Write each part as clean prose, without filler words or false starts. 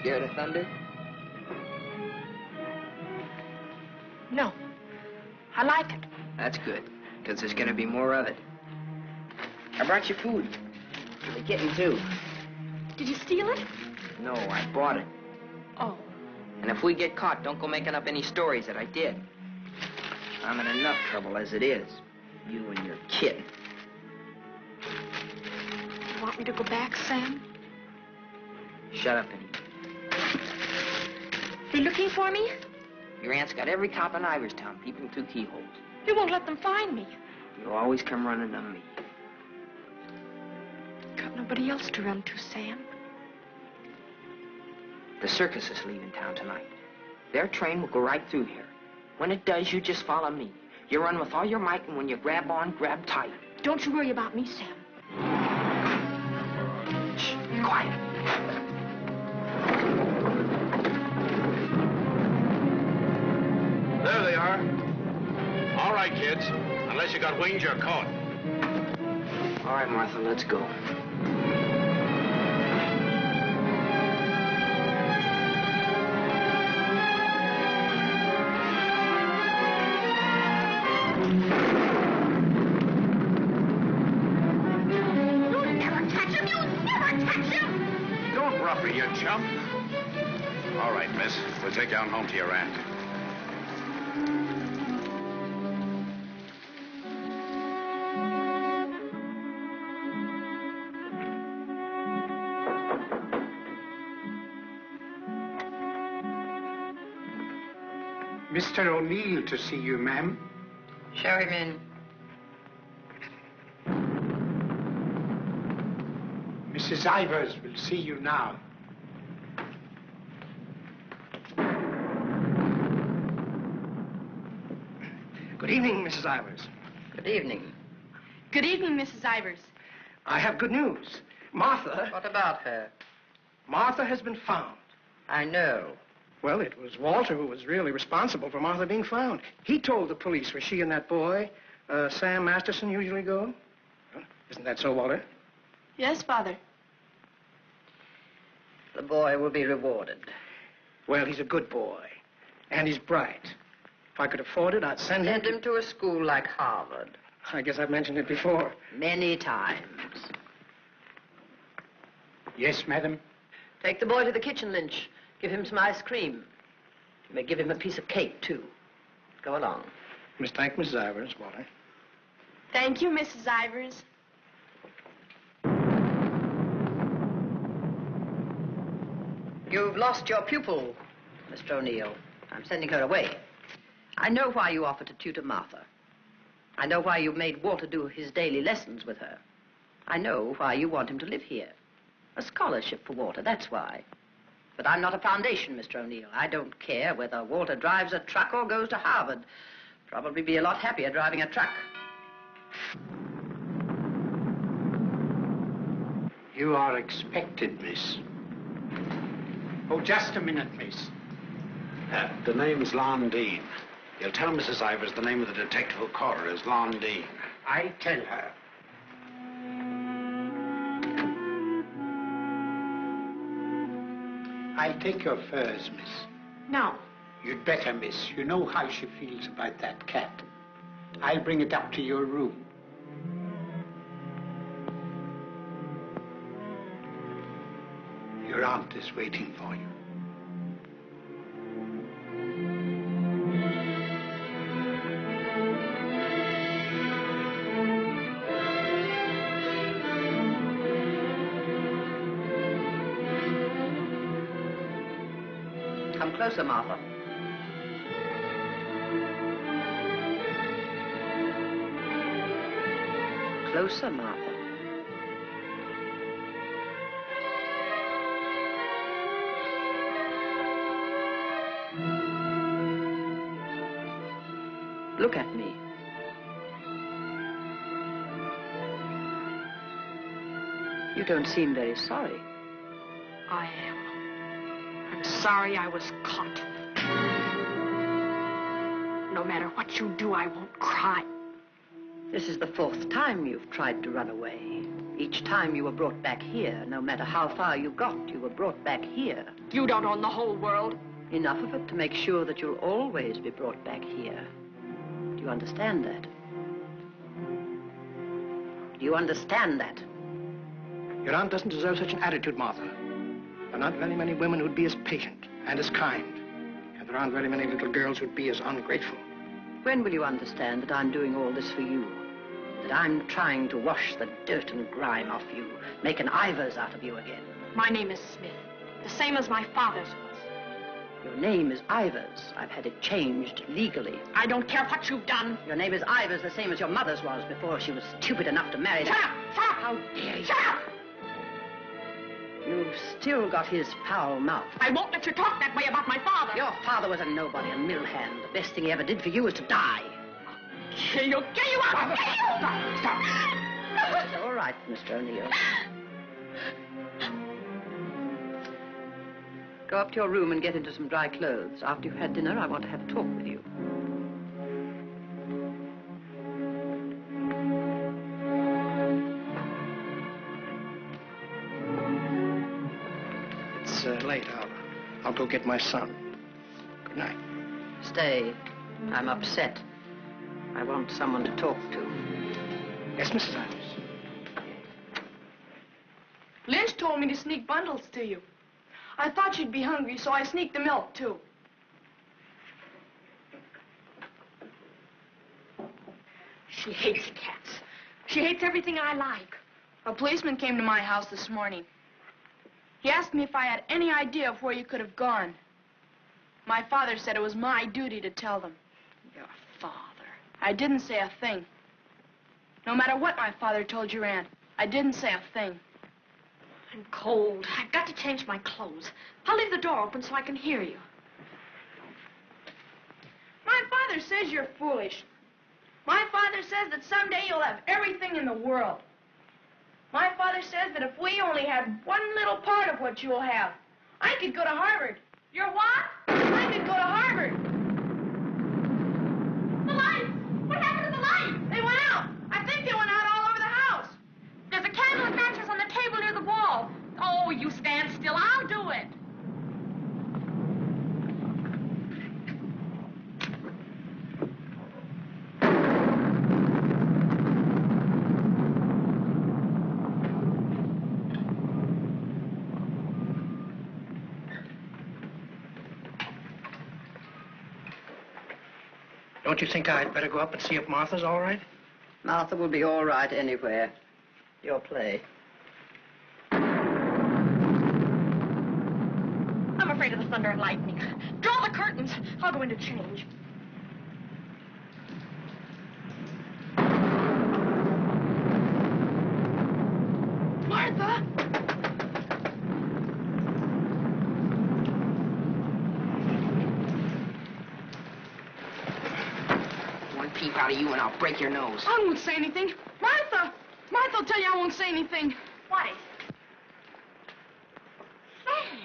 Scared of thunder? No. I like it. That's good, because there's going to be more of it. I brought you food. For the kitten, too. Did you steal it? No, I bought it. Oh. And if we get caught, don't go making up any stories that I did. I'm in enough trouble as it is. You and your kid. You want me to go back, Sam? Shut up and eat. They looking for me? Your aunt's got every cop in Iverstown peeping through keyholes. You won't let them find me. You always come running to me. Got nobody else to run to, Sam. The circus is leaving town tonight. Their train will go right through here. When it does, you just follow me. You run with all your might, and when you grab on, grab tight. Don't you worry about me, Sam. Shh, quiet. There they are. All right, kids. Unless you got wings, you're caught. All right, Martha, let's go. You chump. All right, miss. We'll take you on home to your aunt. Mr. O'Neill to see you, ma'am. Show him in. Mrs. Ivers will see you now. Good evening, Mrs. Ivers. Good evening. Good evening, Mrs. Ivers. I have good news. Martha... What about her? Martha has been found. I know. Well, it was Walter who was really responsible for Martha being found. He told the police where she and that boy, Sam Masterson, usually go. Huh? Isn't that so, Walter? Yes, Father. The boy will be rewarded. Well, he's a good boy. And he's bright. If I could afford it, I'd send him... Send him to a school like Harvard. I guess I've mentioned it before. Many times. Yes, madam. Take the boy to the kitchen, Lynch. Give him some ice cream. You may give him a piece of cake, too. Go along. Thank Mrs. Ivers, Walter. Thank you, Mrs. Ivers. You've lost your pupil, Mr. O'Neill. I'm sending her away. I know why you offered to tutor Martha. I know why you made Walter do his daily lessons with her. I know why you want him to live here. A scholarship for Walter, that's why. But I'm not a foundation, Mr. O'Neill. I don't care whether Walter drives a truck or goes to Harvard. Probably be a lot happier driving a truck. You are expected, miss. Oh, just a minute, miss. The name's Lon Dean. You'll tell Mrs. Ivers the name of the detective who caught her is Lon Dean. I tell her. I'll take your furs, miss. No. You'd better, miss. You know how she feels about that cat. I'll bring it up to your room. Your aunt is waiting for you. Come closer, Martha. Closer, Martha. Look at me. You don't seem very sorry. I am. I'm sorry I was caught. No matter what you do, I won't cry. This is the 4th time you've tried to run away. Each time you were brought back here. No matter how far you got, you were brought back here. You don't own the whole world. Enough of it to make sure that you'll always be brought back here. Do you understand that? Do you understand that? Your aunt doesn't deserve such an attitude, Martha. There are not very many women who'd be as patient and as kind. And there aren't very many little girls who'd be as ungrateful. When will you understand that I'm doing all this for you? That I'm trying to wash the dirt and grime off you, make an Ivers out of you again? My name is Smith, the same as my father's was. Your name is Ivers. I've had it changed legally. I don't care what you've done. Your name is Ivers, the same as your mother's was before she was stupid enough to marry Shut that. up! Shut up! How dare you? Shut up! You've still got his foul mouth. I won't let you talk that way about my father. Your father was a nobody, a mill hand. The best thing he ever did for you was to die. Kill you up! Stop. It's all right, Mr. O'Neill. Go up to your room and get into some dry clothes. After you've had dinner, I want to have a talk with you. It's late. I'll go get my son. Good night. Stay. I'm upset. I want someone to talk to. Yes, Mrs. Ivers. Lynch told me to sneak bundles to you. I thought you'd be hungry, so I sneaked the milk, too. She hates cats. She hates everything I like. A policeman came to my house this morning. He asked me if I had any idea of where you could have gone. My father said it was my duty to tell them. Your father. I didn't say a thing. No matter what my father told your aunt, I didn't say a thing. I'm cold. I've got to change my clothes. I'll leave the door open so I can hear you. My father says you're foolish. My father says that someday you'll have everything in the world. My father says that if we only had one little part of what you'll have, I could go to Harvard. You're what? I could go to Harvard. The lights! What happened to the lights? They went out. I think they went out all over the house. There's a candle and matches on the table near the wall. Oh, you stand still. I'll do it. Don't you think I'd better go up and see if Martha's all right? Martha will be all right anywhere. Your play. I'm afraid of the thunder and lightning. Draw the curtains. I'll go in to change. Martha! One peep out of you and I'll break your nose. I won't say anything. Martha! Martha will tell you I won't say anything. What is it? Sam!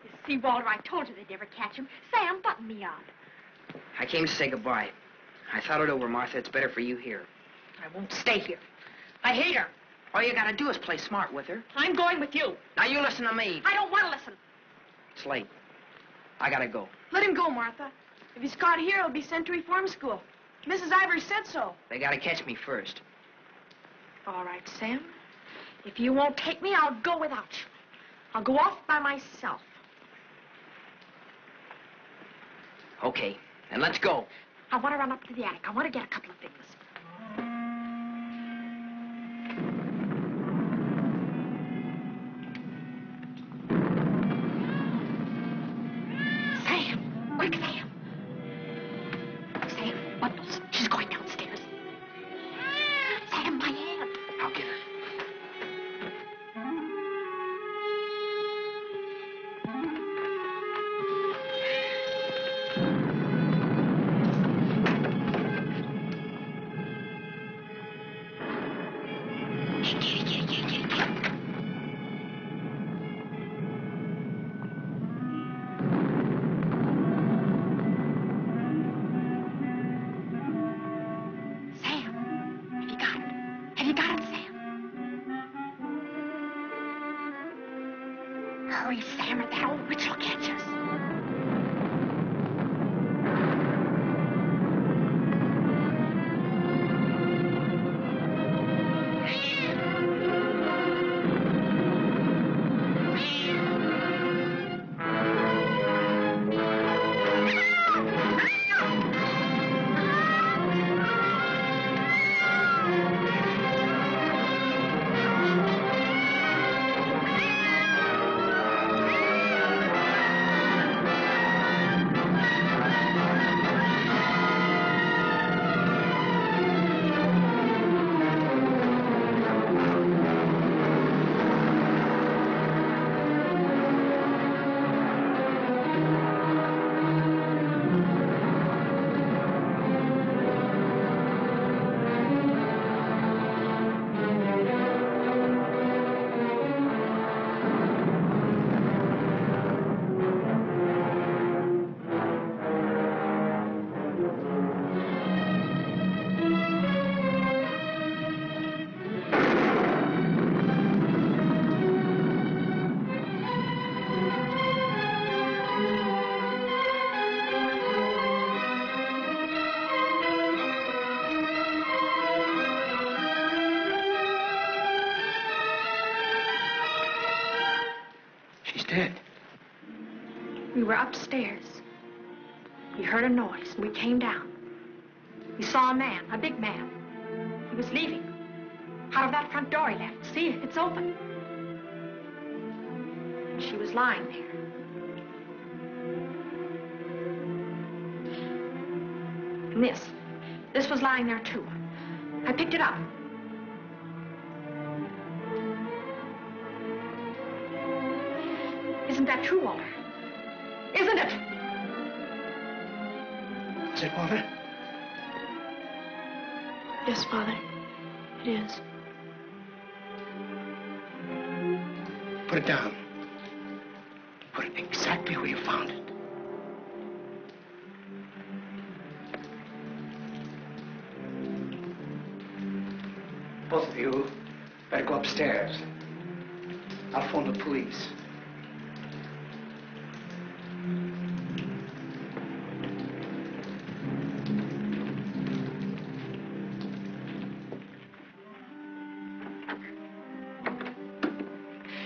You see, Walter, I told you they'd never catch him. Sam, button me up. I came to say goodbye. I thought it over, Martha. It's better for you here. I won't stay here. I hate her. All you gotta do is play smart with her. I'm going with you. Now you listen to me. I don't want to listen. It's late. I gotta go. Let him go, Martha. If he's caught here, he'll be sent to reform school. Mrs. Ivers said so. They gotta catch me first. All right, Sam. If you won't take me, I'll go without you. I'll go off by myself. Okay, then let's go. I want to run up to the attic. I want to get a couple of things. Sam! Quick, Sam! Sam, bundles. She's going downstairs. Sam, my hand. I'll get her. Hurry, Sam, or that old witch will catch us. We were upstairs. We heard a noise, and we came down. We saw a man, a big man. He was leaving. Out of that front door he left. See, it's open. She was lying there. And this was lying there, too. I picked it up. Isn't that true, Walter? Isn't it? Is it, Walter? Yes, Father. It is. Put it down. Put it exactly where you found it. Both of you better go upstairs. I'll phone the police.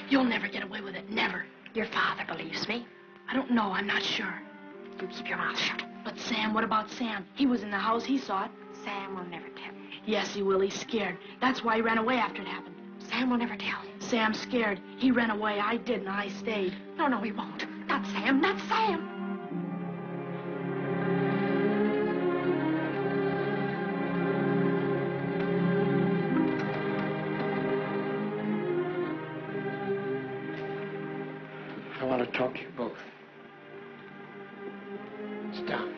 You'll never get away with it, never. Your father believes me. I don't know, I'm not sure. You keep your mouth shut. But Sam, what about Sam? He was in the house, he saw it. Sam will never tell. Yes, he will, he's scared. That's why he ran away after it happened. Sam will never tell. Sam's scared. He ran away, I didn't, I stayed. No, he won't. Not Sam, not Sam. I want to talk to you both. Sit down.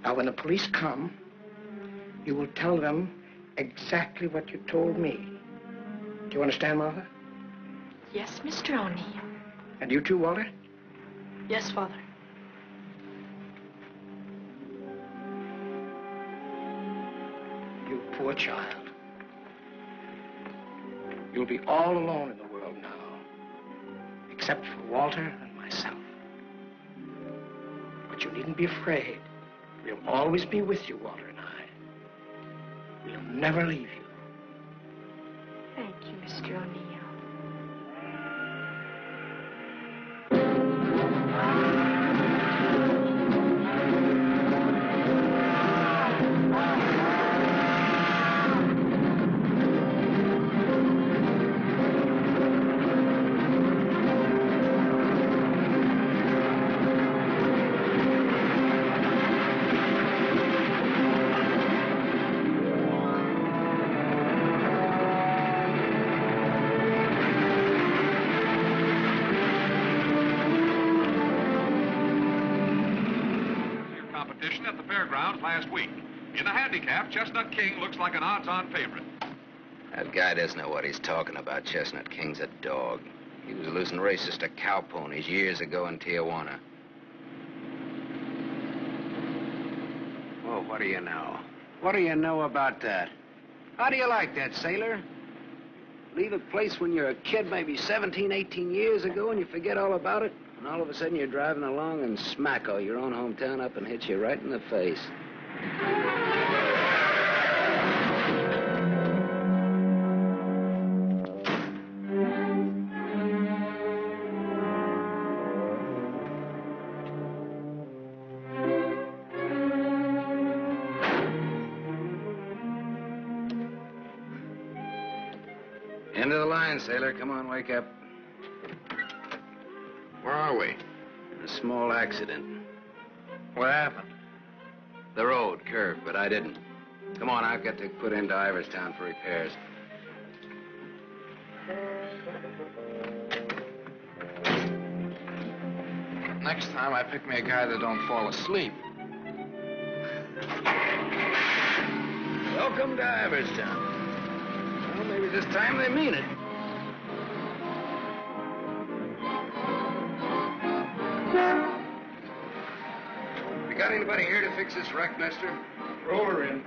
Now, when the police come, you will tell them exactly what you told me. Do you understand, Martha? Yes, Mr. O'Neill. And you too, Walter? Yes, Father. You poor child. You'll be all alone in the world now, except for Walter and myself. But you needn't be afraid. We'll always be with you, Walter and I. We'll never leave you. Thank you, Mr. O'Neill. At the fairgrounds last week. In the handicap, Chestnut King looks like an odds-on favorite. That guy doesn't know what he's talking about. Chestnut King's a dog. He was losing races to cow ponies years ago in Tijuana. Well, what do you know? What do you know about that? How do you like that, sailor? Leave a place when you're a kid, maybe 17, 18 years ago, and you forget all about it, and all of a sudden you're driving along and smack-o, your own hometown up and hits you right in the face. End of the line, sailor. Come on, wake up. Where are we? A small accident. What happened? The road curved, but I didn't. Come on, I've got to put into Iverstown for repairs. Next time, I pick me a guy that don't fall asleep. Welcome to Iverstown. Well, maybe this time they mean it. You got anybody here to fix this wreck, mister? Roll her in.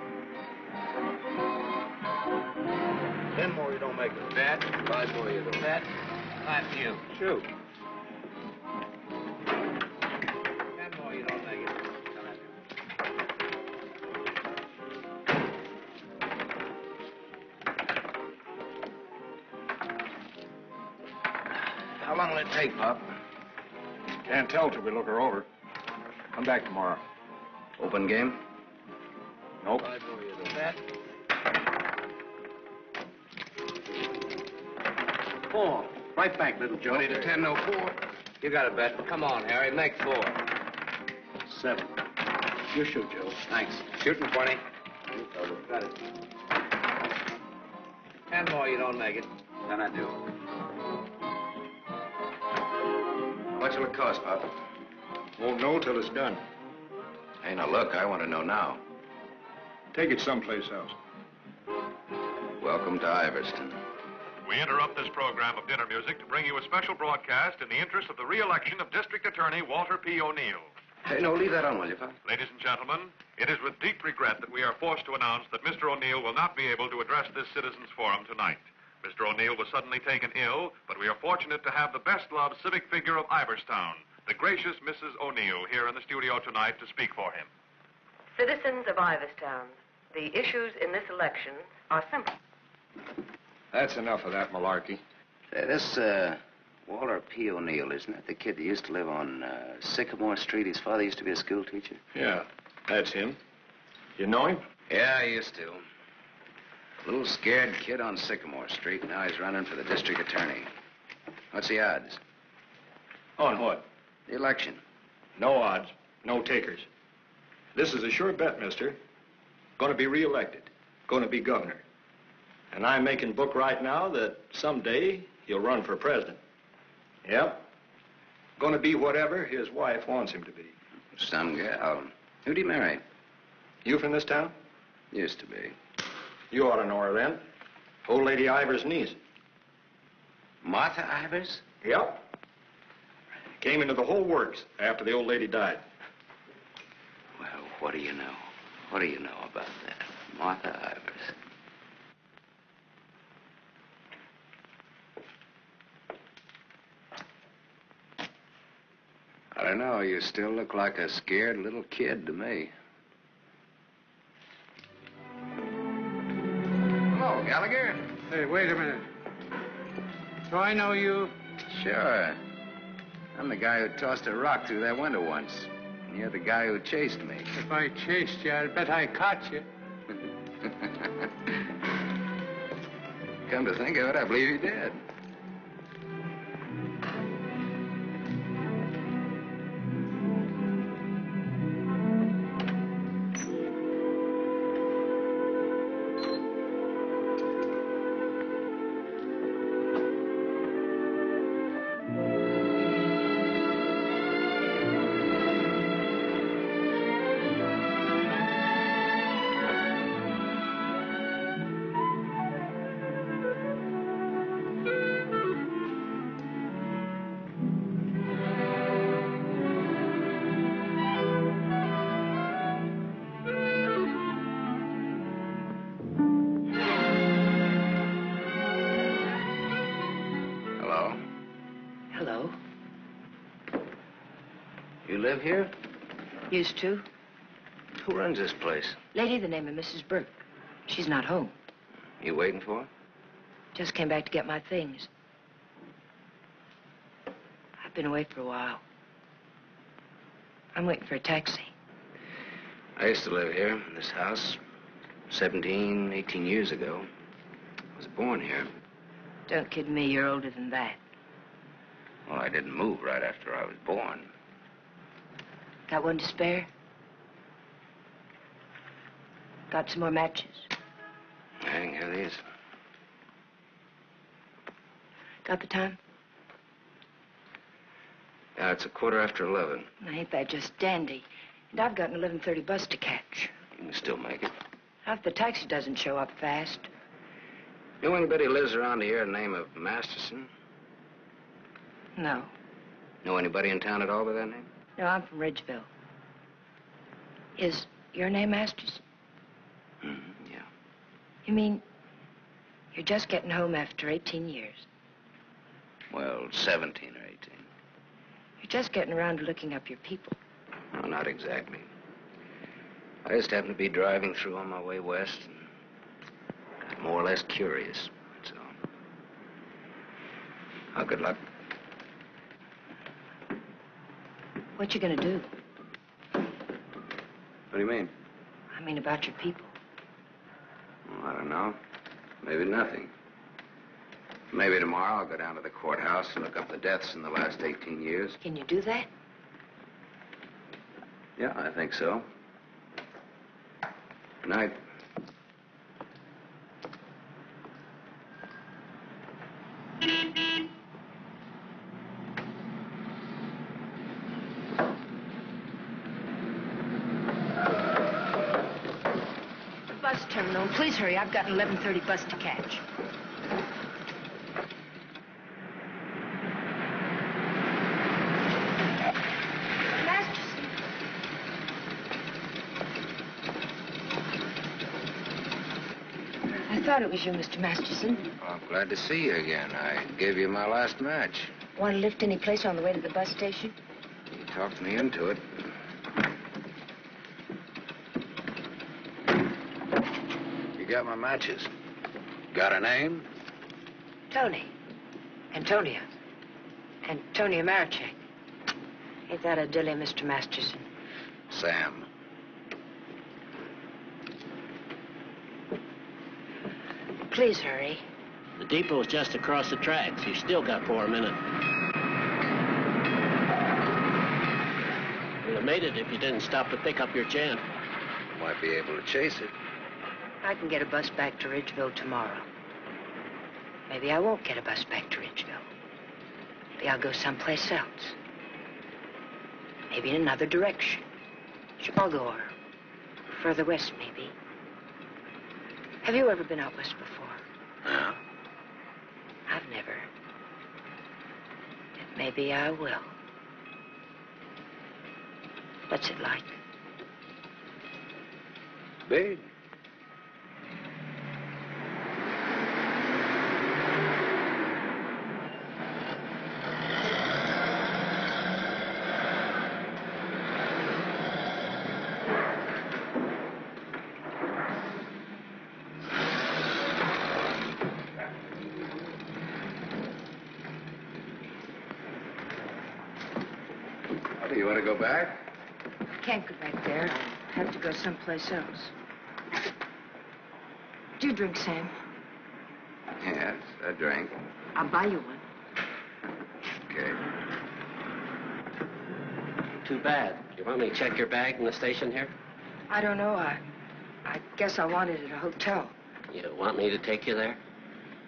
10 more, you don't make it. That. 5 more, you don't. That. Not you. Shoot. 10 more, you don't make it. How long will it take, Pop? Can't tell till we look her over. Come back tomorrow. Open game? Nope. 5 more, you don't. That. 4. Right back, little Joe. 20 to 10, no 4. You got it, Bet. Come on, Harry. Make 4. 7. You shoot, Joe. Thanks. Shooting 20. You fellas got it. 10 more, you don't make it. Then I do. How much will it cost, Pop? Won't know till it's done. Hey, now look, I want to know now. Take it someplace else. Welcome to Iverstown. We interrupt this program of dinner music to bring you a special broadcast in the interest of the re-election of District Attorney Walter P. O'Neill. Hey, no, leave that on, will you, Pop? Ladies and gentlemen, it is with deep regret that we are forced to announce that Mr. O'Neill will not be able to address this citizens' forum tonight. Mr. O'Neill was suddenly taken ill, but we are fortunate to have the best-loved civic figure of Iverstown, the gracious Mrs. O'Neill, here in the studio tonight to speak for him. Citizens of Iverstown, the issues in this election are simple. That's enough of that malarkey. Say, this, Walter P. O'Neill, isn't that the kid that used to live on Sycamore Street? His father used to be a school teacher. Yeah, that's him. You know him? Yeah, I used to. Little scared kid on Sycamore Street, and now he's running for the district attorney. What's the odds? On what? The election. No odds, no takers. This is a sure bet, mister. Going to be reelected. Going to be governor. And I'm making book right now that someday he'll run for president. Yep. Going to be whatever his wife wants him to be. Some gal. Who'd he marry? You from this town? Used to be. You ought to know her then. Old Lady Ivers' niece. Martha Ivers? Yep. Came into the whole works after the old lady died. Well, what do you know? What do you know about that? Martha Ivers. I don't know. You still look like a scared little kid to me. Hello, Gallagher. Hey, wait a minute. Do I know you? Sure. I'm the guy who tossed a rock through that window once. And you're the guy who chased me. If I chased you, I'd bet I caught you. Come to think of it, I believe you did. You live here? Used to. Who runs this place? Lady, the name of Mrs. Burke. She's not home. You waiting for her? Just came back to get my things. I've been away for a while. I'm waiting for a taxi. I used to live here, in this house, 17, 18 years ago. I was born here. Don't kid me, you're older than that. Well, I didn't move right after I was born. Got one to spare? Got some more matches? Hang here these. Got the time? Yeah, it's 11:15. Ain't that just dandy? And I've got an 11:30 bus to catch. You can still make it. How if the taxi doesn't show up fast? You know anybody who lives around here the name of Masterson? No. Know anybody in town at all by that name? No, I'm from Ridgeville. Is your name Masters? Yeah. You mean you're just getting home after 18 years? Well, 17 or 18. You're just getting around to looking up your people. No, not exactly. I just happened to be driving through on my way west and got more or less curious, that's all. Oh, good luck. What you gonna do? What do you mean? I mean about your people. Well, I don't know. Maybe nothing. Maybe tomorrow I'll go down to the courthouse and look up the deaths in the last 18 years. Can you do that? Yeah, I think so. Good night. The bus terminal. Please hurry. I've got an 11:30 bus to catch. I thought it was you, Mr. Masterson. Well, I'm glad to see you again. I gave you my last match. Want to lift any place on the way to the bus station? You talked me into it. You got my matches. Got a name? Tony. Antonia. Antonia Marichek. Ain't that a dilly, Mr. Masterson? Sam. Please hurry. The depot's just across the tracks. You still got 4 minutes. You'd have made it if you didn't stop to pick up your chant. Might be able to chase it. I can get a bus back to Ridgeville tomorrow. Maybe I won't get a bus back to Ridgeville. Maybe I'll go someplace else. Maybe in another direction. Chicago or further west, maybe. Have you ever been out west before? No. I've never. But maybe I will. What's it like? Big. You want to go back? I can't go back there. I'll have to go someplace else. Do you drink, Sam? Yes, I drank. I'll buy you one. Okay. Too bad. You want me to check your bag in the station here? I don't know. I guess I want it at a hotel. You want me to take you there?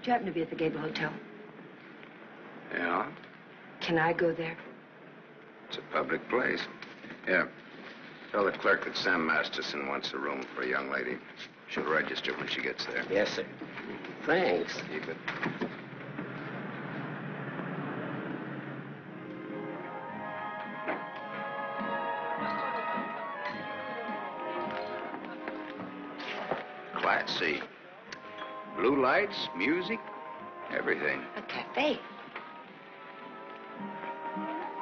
Do you happen to be at the Gable Hotel? Yeah? Can I go there? It's a public place. Yeah. Tell the clerk that Sam Masterson wants a room for a young lady. She'll register when she gets there. Yes, sir. Thanks. Keep it. Class C. Blue lights, music, everything. A cafe.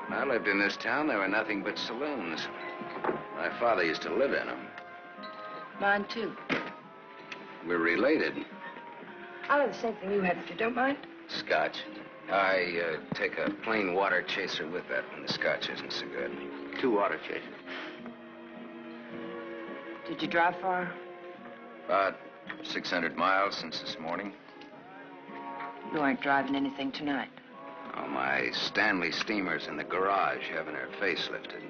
When I lived in this town, there were nothing but saloons. My father used to live in them. Mine, too. We're related. I'll have the same thing you had, if you don't mind. Scotch. I take a plain water chaser with that when the scotch isn't so good. 2 water chasers. Did you drive far? About 600 miles since this morning. You aren't driving anything tonight. Oh, my Stanley steamer's in the garage having her face lifted.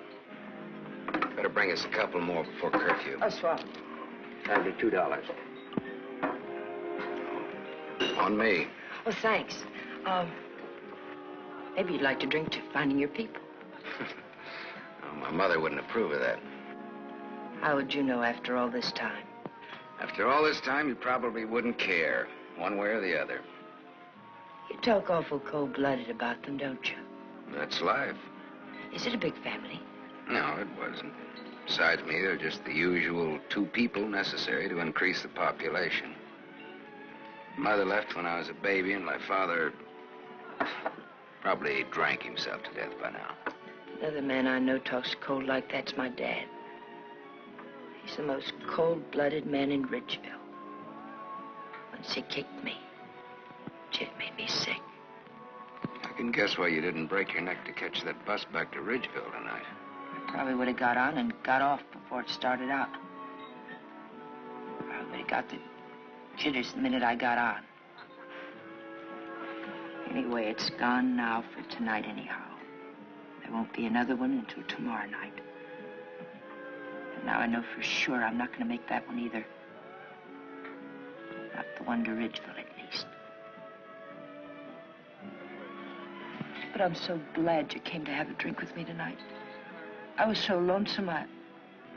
Better bring us a couple more before curfew. Oh, swell. That'll be $2. On me. Well, thanks. Maybe you'd like to drink to finding your people. Oh, my mother wouldn't approve of that. How would you know after all this time? After all this time, you probably wouldn't care, one way or the other. You talk awful cold-blooded about them, don't you? That's life. Is it a big family? No, it wasn't. Besides me, they're just the usual 2 people necessary to increase the population. Mother left when I was a baby, and my father probably drank himself to death by now. Another man I know talks cold like that's my dad. He's the most cold-blooded man in Ridgeville. Once he kicked me. It made me sick. I can guess why you didn't break your neck to catch that bus back to Ridgeville tonight. I probably would have got on and got off before it started out. I would have got the jitters the minute I got on. Anyway, it's gone now for tonight anyhow. There won't be another one until tomorrow night. And now I know for sure I'm not going to make that one either. Not the one to Ridgeville, at least. But I'm so glad you came to have a drink with me tonight. I was so lonesome, I'd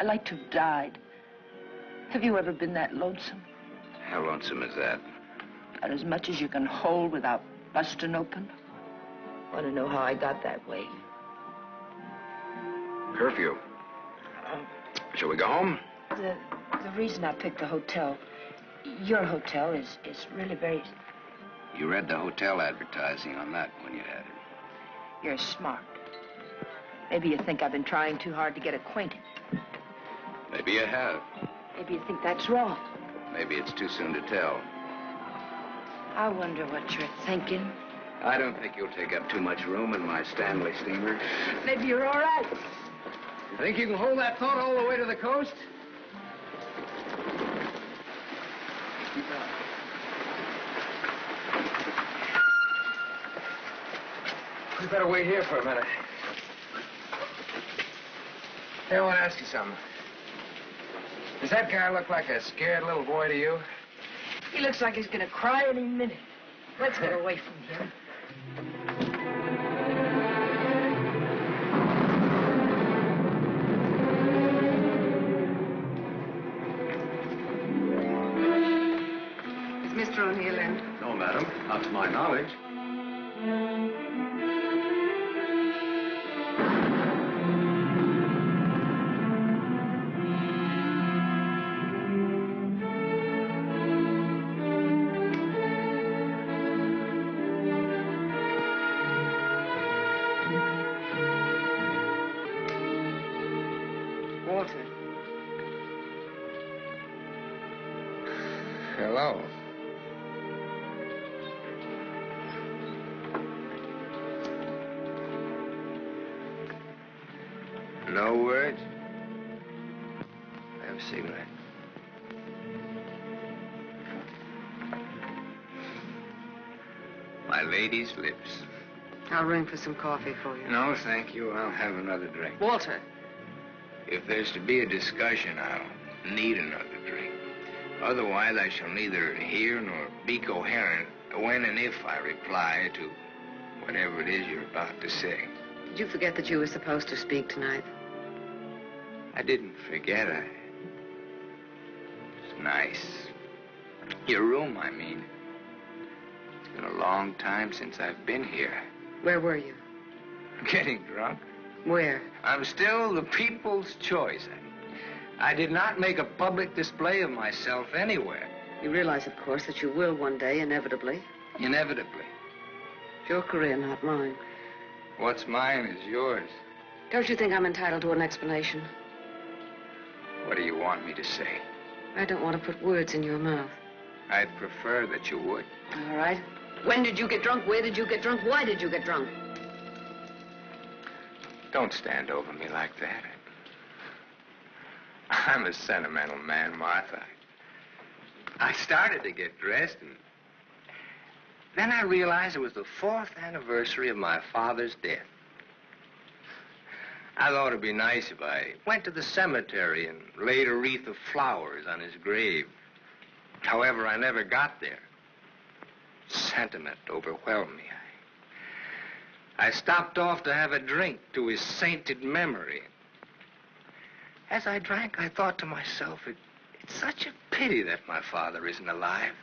like to have died. Have you ever been that lonesome? How lonesome is that? About as much as you can hold without busting open. Want to know how I got that way? Curfew. Shall we go home? The reason I picked the hotel, your hotel, is really very... You read the hotel advertising on that when you had it. You're smart. Maybe you think I've been trying too hard to get acquainted. Maybe you have. Maybe you think that's wrong. Maybe it's too soon to tell. I wonder what you're thinking. I don't think you'll take up too much room in my Stanley steamer. Maybe you're all right. You think you can hold that thought all the way to the coast? You better wait here for a minute. Hey, I want to ask you something. Does that guy look like a scared little boy to you? He looks like he's going to cry any minute. Let's get away from here. Is Mr. O'Neill in? No, madam. Not to my knowledge. Walter. Hello. No words? Have a cigarette. My lady's lips. I'll ring for some coffee for you. No, thank you. I'll have another drink. Walter. If there's to be a discussion, I'll need another drink. Otherwise, I shall neither hear nor be coherent when and if I reply to whatever it is you're about to say. Did you forget that you were supposed to speak tonight? I didn't forget. It's nice. Your room, I mean. It's been a long time since I've been here. Where were you? Getting drunk. Where? I'm still the people's choice. I did not make a public display of myself anywhere. You realize, of course, that you will one day, inevitably. Inevitably. It's your career, not mine. What's mine is yours. Don't you think I'm entitled to an explanation? What do you want me to say? I don't want to put words in your mouth. I'd prefer that you would. All right. When did you get drunk? Where did you get drunk? Why did you get drunk? Don't stand over me like that. I'm a sentimental man, Martha. I started to get dressed, and then I realized it was the 4th anniversary of my father's death. I thought it'd be nice if I went to the cemetery and laid a wreath of flowers on his grave. However, I never got there. Sentiment overwhelmed me. I stopped off to have a drink to his sainted memory. As I drank, I thought to myself, it's such a pity that my father isn't alive.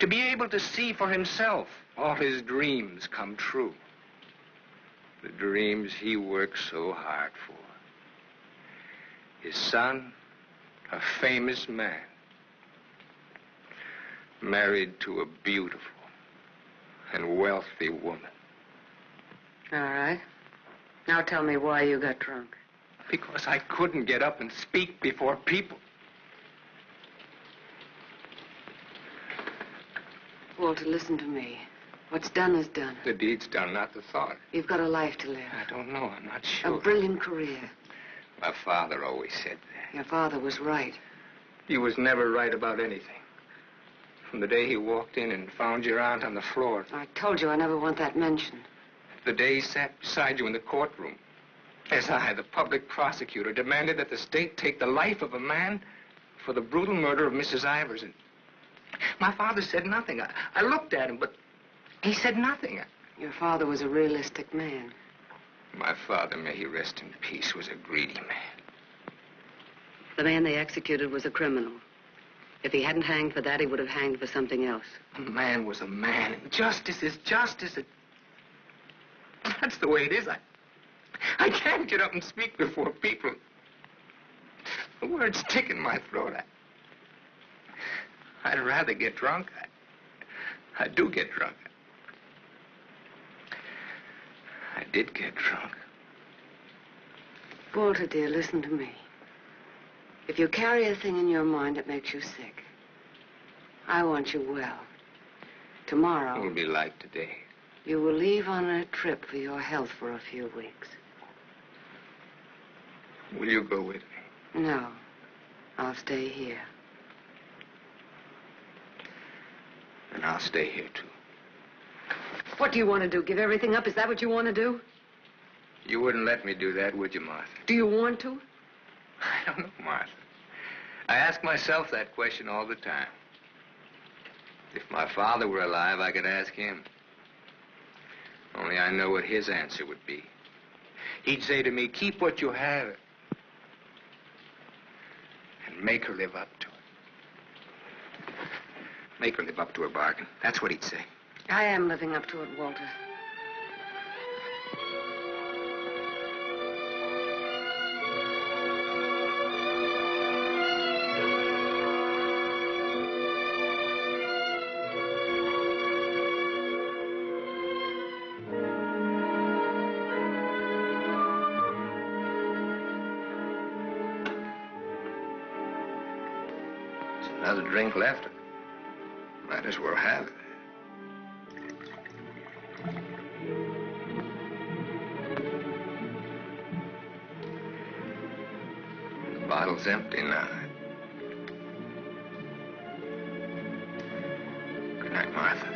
To be able to see for himself all his dreams come true. The dreams he worked so hard for. His son, a famous man, married to a beautiful and wealthy woman. All right. Now tell me why you got drunk. Because I couldn't get up and speak before people. Walter, listen to me. What's done is done. The deed's done, not the thought. You've got a life to live. I don't know. I'm not sure. A brilliant career. My father always said that. Your father was right. He was never right about anything. From the day he walked in and found your aunt on the floor. I told you I never want that mentioned. The day he sat beside you in the courtroom. As I, the public prosecutor, demanded that the state take the life of a man for the brutal murder of Mrs. Ivers. And my father said nothing. I looked at him, but he said nothing. Your father was a realistic man. My father, may he rest in peace, was a greedy man. The man they executed was a criminal. If he hadn't hanged for that, he would have hanged for something else. A man was a man, and justice is justice. That's the way it is. I can't get up and speak before people. The words stick in my throat. I'd rather get drunk. I do get drunk. I did get drunk. Walter, dear, listen to me. If you carry a thing in your mind that makes you sick, I want you well. Tomorrow... It'll be like today. You will leave on a trip for your health for a few weeks. Will you go with me? No. I'll stay here. And I'll stay here, too. What do you want to do? Give everything up? Is that what you want to do? You wouldn't let me do that, would you, Martha? Do you want to? I don't know, Martha. I ask myself that question all the time. If my father were alive, I could ask him. Only I know what his answer would be. He'd say to me, keep what you have and make her live up to it. Make her live up to her bargain. That's what he'd say. I am living up to it, Walter. Another drink left. Might as well have it. The bottle's empty now. Good night, Martha.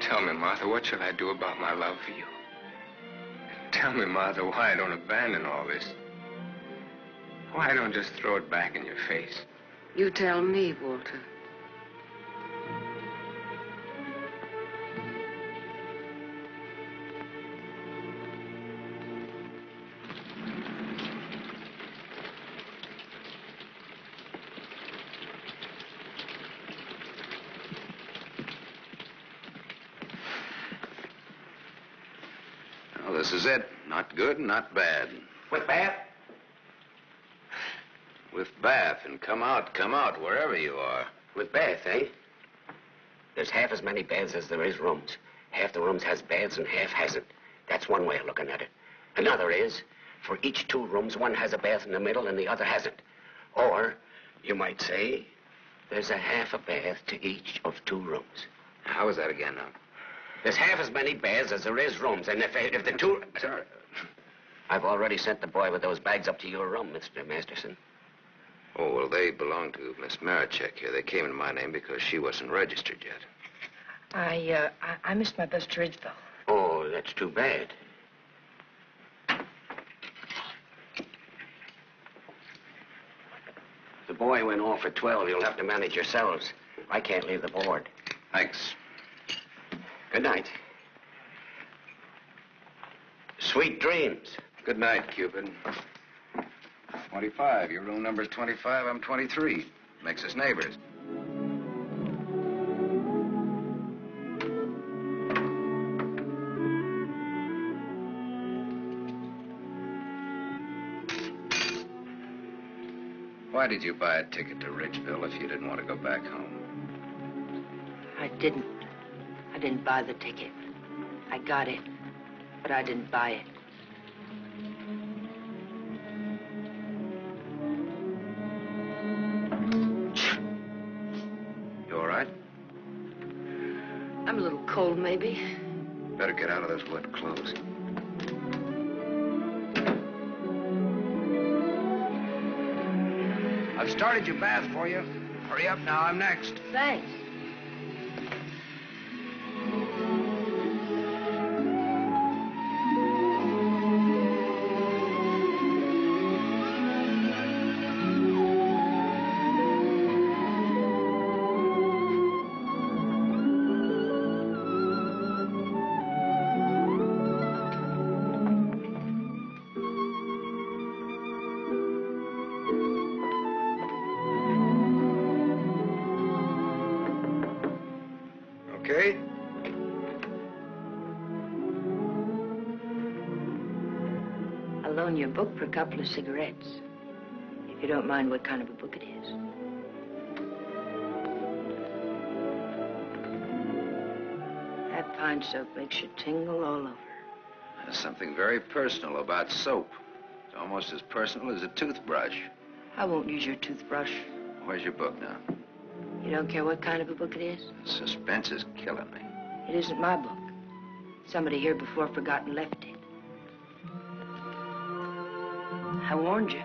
Tell me, Martha, what shall I do about my love for you? Tell me, Martha, why I don't abandon all this. Why I don't just throw it back in your face. You tell me, Walter. This is it. Not good, not bad. What, bad? With bath and come out, wherever you are. With bath, eh? There's half as many baths as there is rooms. Half the rooms has baths and half hasn't. That's one way of looking at it. Another is, for each 2 rooms, one has a bath in the middle and the other hasn't. Or, you might say, there's a half a bath to each of 2 rooms. How is that again, now? There's half as many baths as there is rooms, and if the 2... Sorry. I've already sent the boy with those bags up to your room, Mr. Masterson. Oh, well, they belong to Miss Marichek here. They came in my name because she wasn't registered yet. I missed my bus to Ridgeville. Oh, that's too bad. The boy went off at 12. You'll have to manage yourselves. I can't leave the board. Thanks. Good night. Sweet dreams. Good night, Cupid. 25. Your room number's 25. I'm 23. Makes us neighbors. Why did you buy a ticket to Ridgeville if you didn't want to go back home? I didn't. I didn't buy the ticket. I got it, but I didn't buy it. You all right? I'm a little cold, maybe. Better get out of those wet clothes. I've started your bath for you. Hurry up now, I'm next. Thanks. Okay? I'll loan you a book for a couple of cigarettes. If you don't mind what kind of a book it is. That pine soap makes you tingle all over. There's something very personal about soap. It's almost as personal as a toothbrush. I won't use your toothbrush. Where's your book now? You don't care what kind of a book it is? Suspense is killing me. It isn't my book. Somebody here before forgot and left it. I warned you.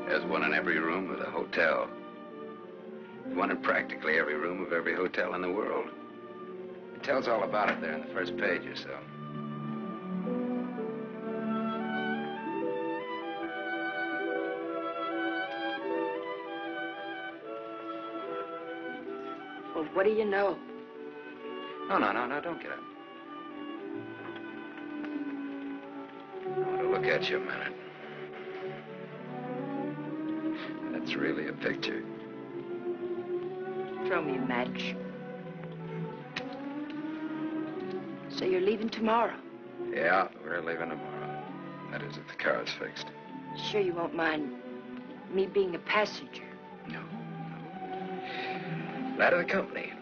There's one in every room of the hotel. One in practically every room of every hotel in the world. It tells all about it there in the first page or so. Well, what do you know? No, don't get up. I want to look at you a minute. That's really a picture. Throw me a match. So you're leaving tomorrow? Yeah, we're leaving tomorrow. That is, if the car's fixed. Sure you won't mind me being a passenger? No. Glad of the company.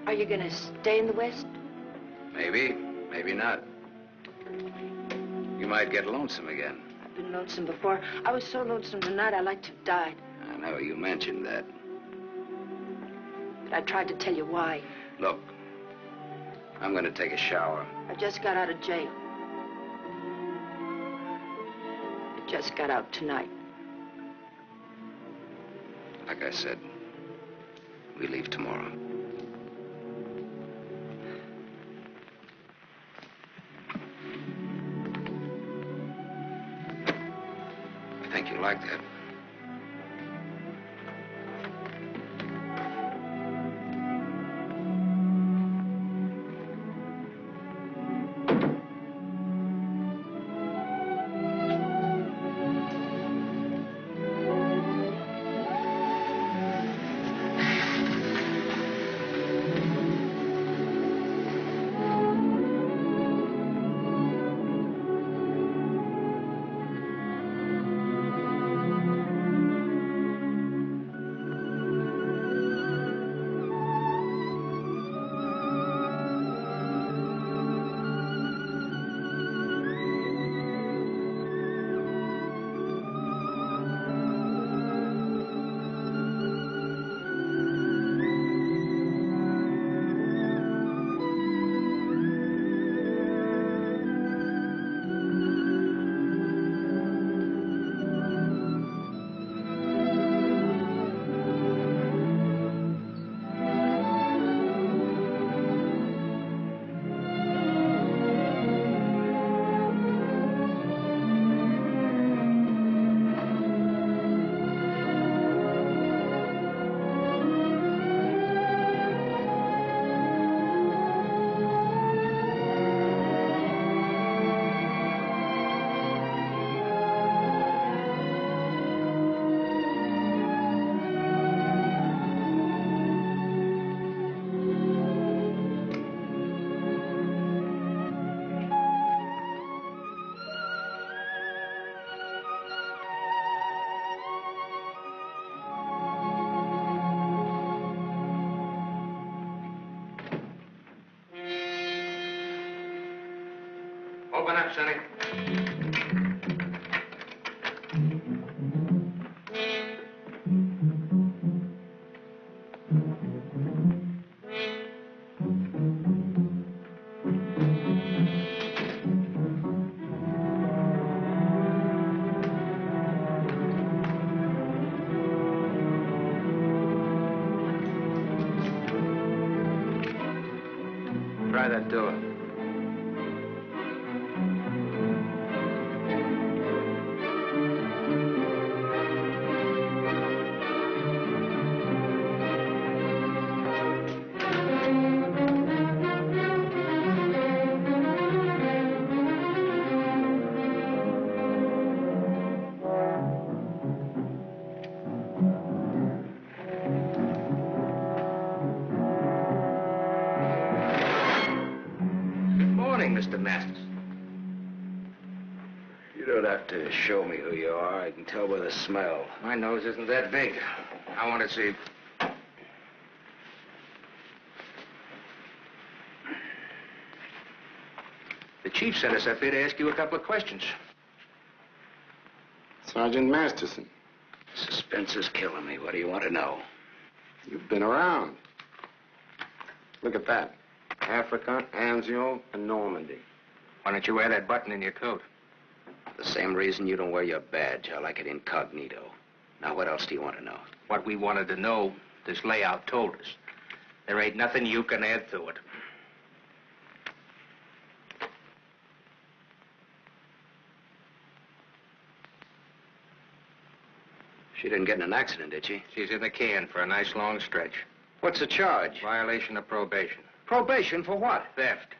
Are you gonna stay in the West? Maybe, maybe not. You might get lonesome again. I've been lonesome before. I was so lonesome tonight I like to have died. I know, you mentioned that. But I tried to tell you why. Look, I'm gonna take a shower. I just got out of jail. I just got out tonight. Like I said, we leave tomorrow. I think you like that. Open up, Sonny. Try that door. Mr. Masters. You don't have to show me who you are. I can tell by the smell. My nose isn't that big. I want to see. The chief sent us up here to ask you a couple of questions. Sergeant Masterson. Suspense is killing me. What do you want to know? You've been around. Look at that. Africa, Anzio, and Normandy. Why don't you wear that button in your coat? The same reason you don't wear your badge. I like it incognito. Now, what else do you want to know? What we wanted to know, this layout told us. There ain't nothing you can add to it. She didn't get in an accident, did she? She's in the can for a nice long stretch. What's the charge? Violation of probation. Probation for what? Theft.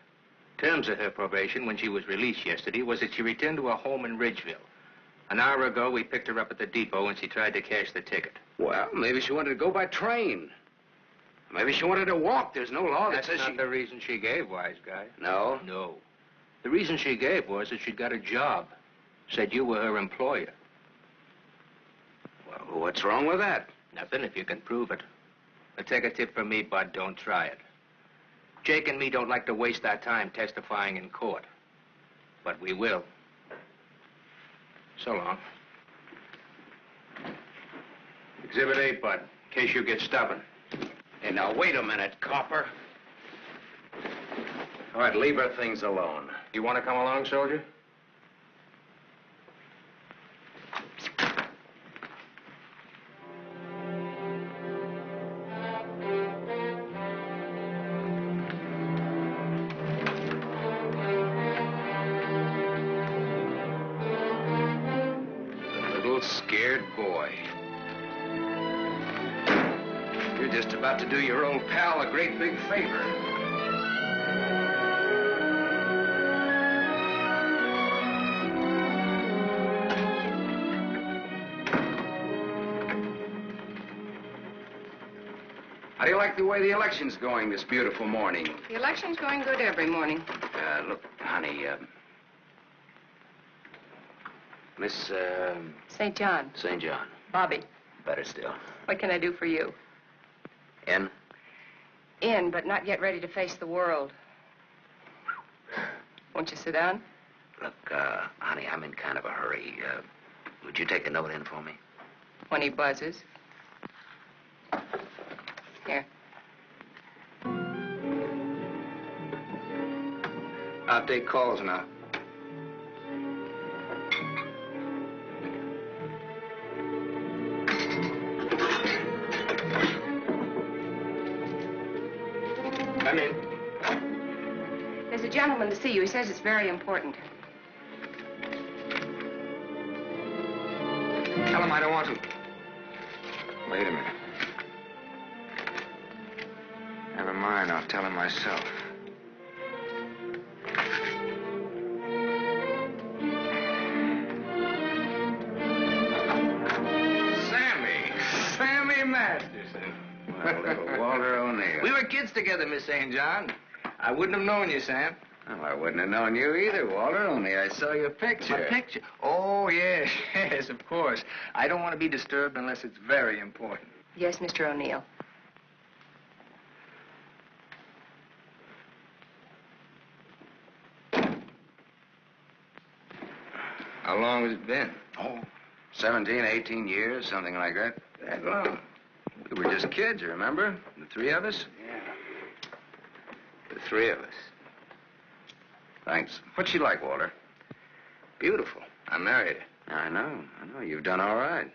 Terms of her probation when she was released yesterday was that she returned to her home in Ridgeville. An hour ago, we picked her up at the depot and she tried to cash the ticket. Well, maybe she wanted to go by train. Maybe she wanted to walk. There's no law that says That's not the reason she gave, wise guy. No? No. The reason she gave was that she got a job. Said you were her employer. Well, what's wrong with that? Nothing if you can prove it. But take a tip from me, Bud, don't try it. Jake and me don't like to waste our time testifying in court. But we will. So long. Exhibit 8, Bud, in case you get stubborn. Hey, now, wait a minute, copper. All right, leave her things alone. You want to come along, soldier? Scared boy. You're just about to do your old pal a great big favor. How do you like the way the election's going this beautiful morning? The election's going good every morning. Look, honey, Miss, St. John. St. John. Bobby. Better still. What can I do for you? In? In, but not yet ready to face the world. Won't you sit down? Look, honey, I'm in kind of a hurry. Would you take a note in for me? When he buzzes. Here. I'll take calls now. Come in. There's a gentleman to see you. He says it's very important. Tell him I don't want to. Wait a minute. Never mind, I'll tell him myself. Sammy Masterson. Well, little Walter O'Neill. We were kids together, Miss St. John. I wouldn't have known you, Sam. Well, I wouldn't have known you either, Walter, only I saw your picture. My picture? Oh, yes, yes, of course. I don't want to be disturbed unless it's very important. Yes, Mr. O'Neill. How long has it been? Oh, 17, 18 years, something like that. That long? We were just kids, you remember? The three of us? Yeah. The three of us. Thanks. What's she like, Walter? Beautiful. I married her. I know. You've done all right.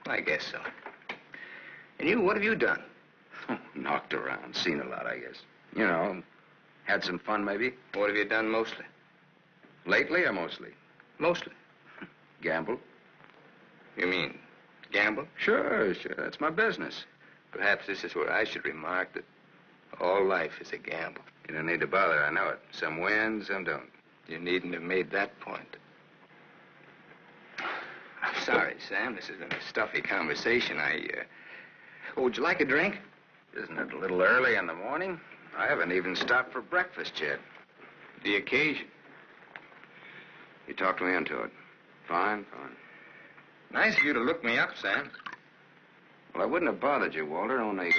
I guess so. And you, what have you done? Knocked around, seen a lot, I guess. You know, had some fun, maybe. What have you done mostly? Lately or mostly? Mostly. Gamble. You mean gamble? Sure. That's my business. Perhaps this is where I should remark that all life is a gamble. You don't need to bother, I know it. Some win, some don't. You needn't have made that point. I'm sorry, Sam. This has been a stuffy conversation. Oh, would you like a drink? Isn't it a little early in the morning? I haven't even stopped for breakfast yet. The occasion. You talked me into it. Fine. Nice of you to look me up, Sam. Well, I wouldn't have bothered you, Walter, only,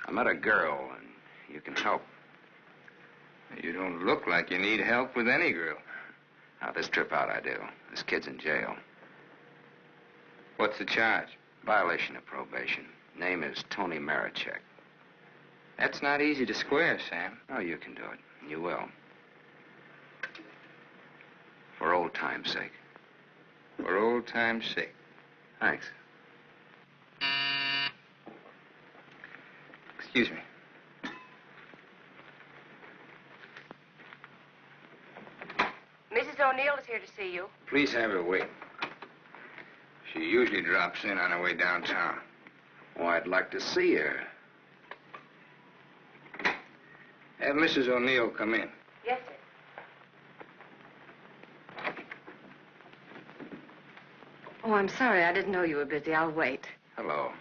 I met a girl, and you can help. You don't look like you need help with any girl. Now, this trip out I do. This kid's in jail. What's the charge? Violation of probation. Name is Tony Marichek. That's not easy to square, Sam. Oh, you can do it. You will. For old time's sake. For old time's sake. Thanks. Excuse me. Mrs. O'Neill is here to see you. Please have her wait. She usually drops in on her way downtown. Oh, I'd like to see her. Have Mrs. O'Neill come in. Yes, sir. Oh, I'm sorry. I didn't know you were busy. I'll wait. Hello.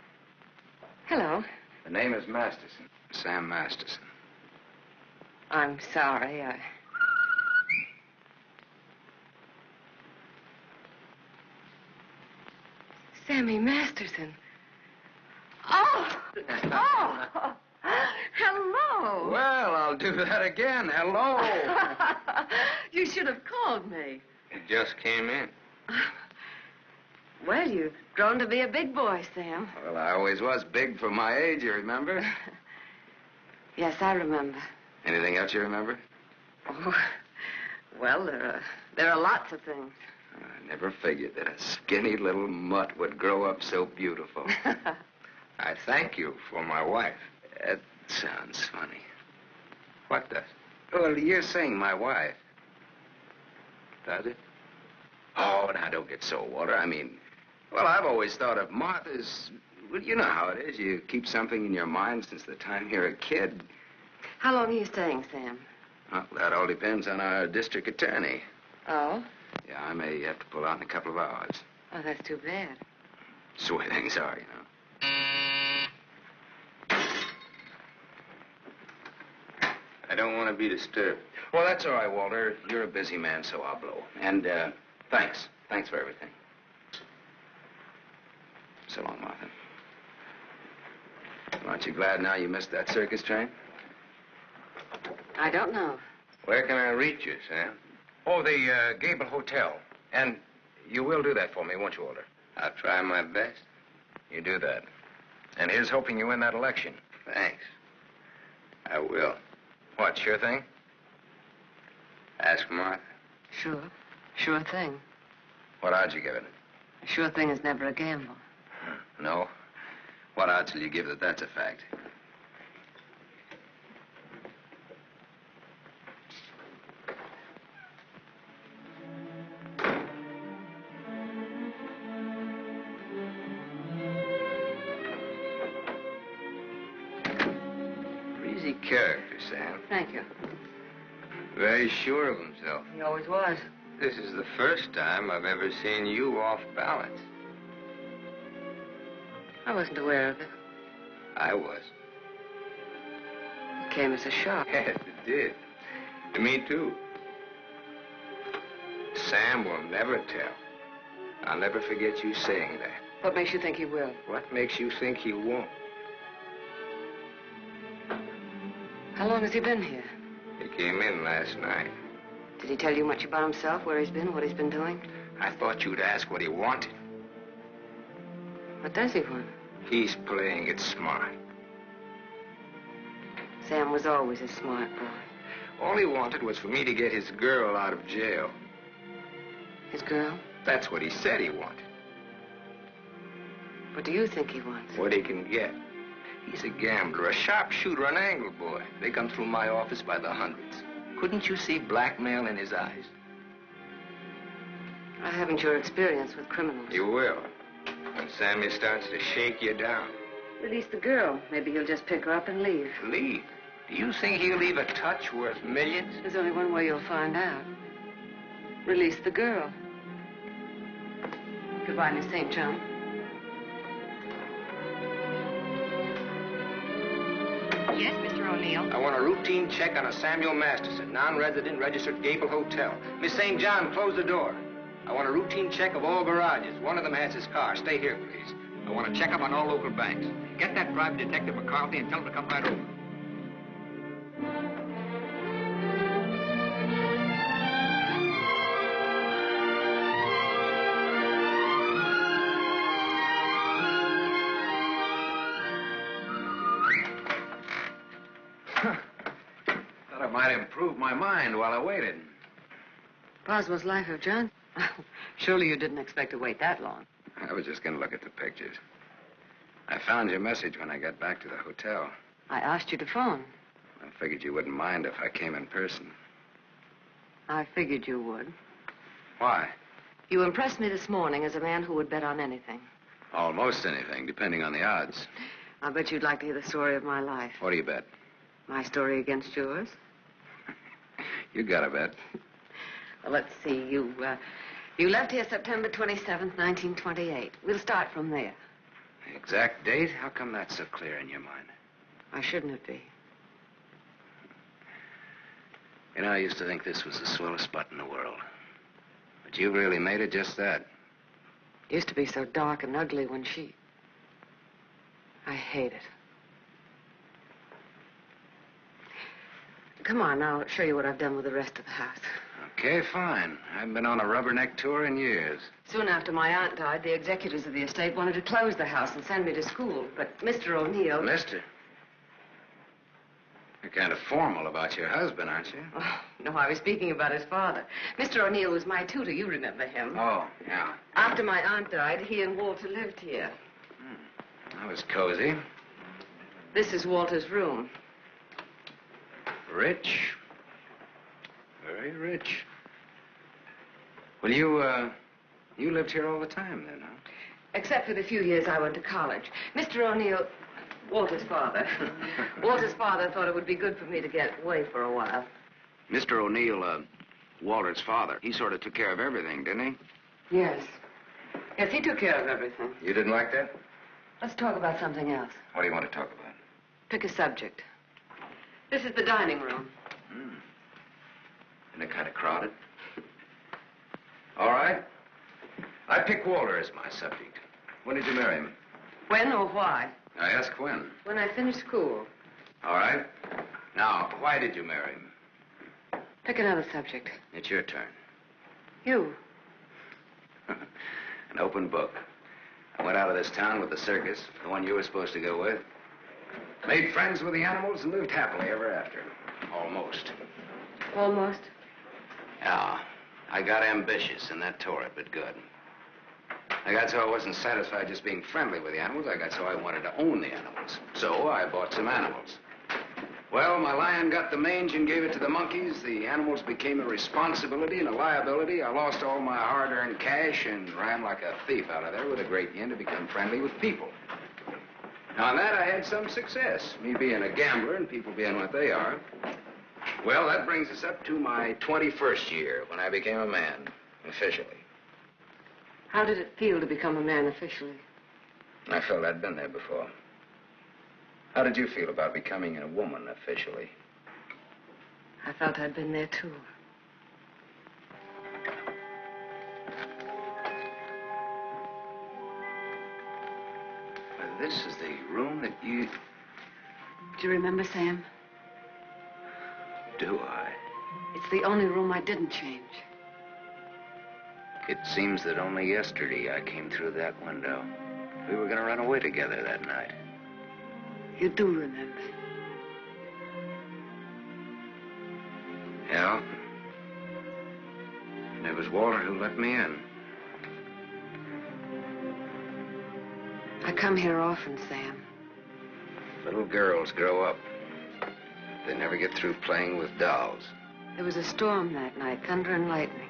Hello. The name is Masterson. Sam Masterson. I'm sorry. Sammy Masterson. Oh! Hello! Well, I'll do that again. Hello. You should have called me. He just came in. Well, you've grown to be a big boy, Sam. Well, I always was big for my age, you remember? Yes, I remember. Anything else you remember? Oh, well, there are lots of things. I never figured that a skinny little mutt would grow up so beautiful. I thank you for my wife. That sounds funny. What does? Well, you're saying my wife. Does it? Oh, now, don't get so, Walter. I mean, well, I've always thought of Martha's... Well, you know how it is. You keep something in your mind since the time you're a kid. How long are you staying, Sam? Well, that all depends on our district attorney. Oh? Yeah, I may have to pull out in a couple of hours. Oh, that's too bad. That's the way things are, you know. I don't want to be disturbed. Well, that's all right, Walter. You're a busy man, so I'll blow. And, thanks. Thanks for everything. So long, Martha. Aren't you glad now you missed that circus train? I don't know. Where can I reach you, Sam? Oh, the Gable Hotel. And you will do that for me, won't you, Walter? I'll try my best. You do that. And here's hoping you win that election. Thanks. I will. What, sure thing? Ask Martha. Sure. Sure thing. What odds you give it? A sure thing is never a gamble. No? What odds will you give that that's a fact? Breezy character, Sam. Thank you. Very sure of himself. He always was. This is the first time I've ever seen you off balance. I wasn't aware of it. I was. It came as a shock. Yes, it did. To me, too. Sam will never tell. I'll never forget you saying that. What makes you think he will? What makes you think he won't? How long has he been here? He came in last night. Did he tell you much about himself, where he's been, what he's been doing? I thought you'd ask what he wanted. What does he want? He's playing it smart. Sam was always a smart boy. All he wanted was for me to get his girl out of jail. His girl? That's what he said he wanted. What do you think he wants? What he can get. He's a gambler, a sharpshooter, an angle boy. They come through my office by the hundreds. Couldn't you see blackmail in his eyes? I haven't your experience with criminals. You will. When Sammy starts to shake you down. Release the girl. Maybe he'll just pick her up and leave. Leave? Do you think he'll leave a touch worth millions? There's only one way you'll find out. Release the girl. Goodbye, Miss St. John. Yes, Mr. O'Neill. I want a routine check on a Samuel Masterson, non-resident, registered Gable Hotel. Miss St. John, close the door. I want a routine check of all garages. One of them has his car. Stay here, please. I want to check up on all local banks. Get that private detective McCarthy and tell him to come right over. Thought I might improve my mind while I waited. Boswell's Life of John? Surely you didn't expect to wait that long. I was just going to look at the pictures. I found your message when I got back to the hotel. I asked you to phone. I figured you wouldn't mind if I came in person. I figured you would. Why? You impressed me this morning as a man who would bet on anything. Almost anything, depending on the odds. I'll bet you'd like to hear the story of my life. What do you bet? My story against yours. You got a bet. Well, let's see. You left here September 27th, 1928. We'll start from there. The exact date? How come that's so clear in your mind? Why shouldn't it be? You know, I used to think this was the swellest spot in the world. But you really made it just that. It used to be so dark and ugly when she... I hate it. Come on, I'll show you what I've done with the rest of the house. Okay, fine. I haven't been on a rubberneck tour in years. Soon after my aunt died, the executors of the estate wanted to close the house and send me to school. But Mr. O'Neill... Mister? You're kind of formal about your husband, aren't you? Oh, no, I was speaking about his father. Mr. O'Neill was my tutor. You remember him. Oh, yeah. After my aunt died, he and Walter lived here. That was cozy. This is Walter's room. Rich. Very rich. Well, you lived here all the time then, huh? Except for the few years I went to college. Mr. O'Neill, Walter's father. Walter's father thought it would be good for me to get away for a while. Mr. O'Neill, Walter's father, he sort of took care of everything, didn't he? Yes. Yes, he took care of everything. You didn't like that? Let's talk about something else. What do you want to talk about? Pick a subject. This is the dining room. Isn't it kind of crowded? All right. I pick Walter as my subject. When did you marry him? When or why? I ask when. When I finished school. All right. Now, why did you marry him? Pick another subject. It's your turn. You. An open book. I went out of this town with the circus, the one you were supposed to go with. Made friends with the animals and lived happily ever after. Almost. Almost? Yeah. I got ambitious, and that tore it, but good. I got so I wasn't satisfied just being friendly with the animals. I got so I wanted to own the animals. So I bought some animals. Well, my lion got the mange and gave it to the monkeys. The animals became a responsibility and a liability. I lost all my hard-earned cash and ran like a thief out of there with a great yen to become friendly with people. Now, on that, I had some success, me being a gambler and people being what they are. Well, that brings us up to my 21st year, when I became a man, officially. How did it feel to become a man officially? I felt I'd been there before. How did you feel about becoming a woman officially? I felt I'd been there, too. This is the room that you... Do you remember, Sam? Do I? It's the only room I didn't change. It seems that only yesterday I came through that window. We were going to run away together that night. You do remember. Yeah. And it was Walter who let me in. I come here often, Sam. Little girls grow up. They never get through playing with dolls. There was a storm that night, thunder and lightning.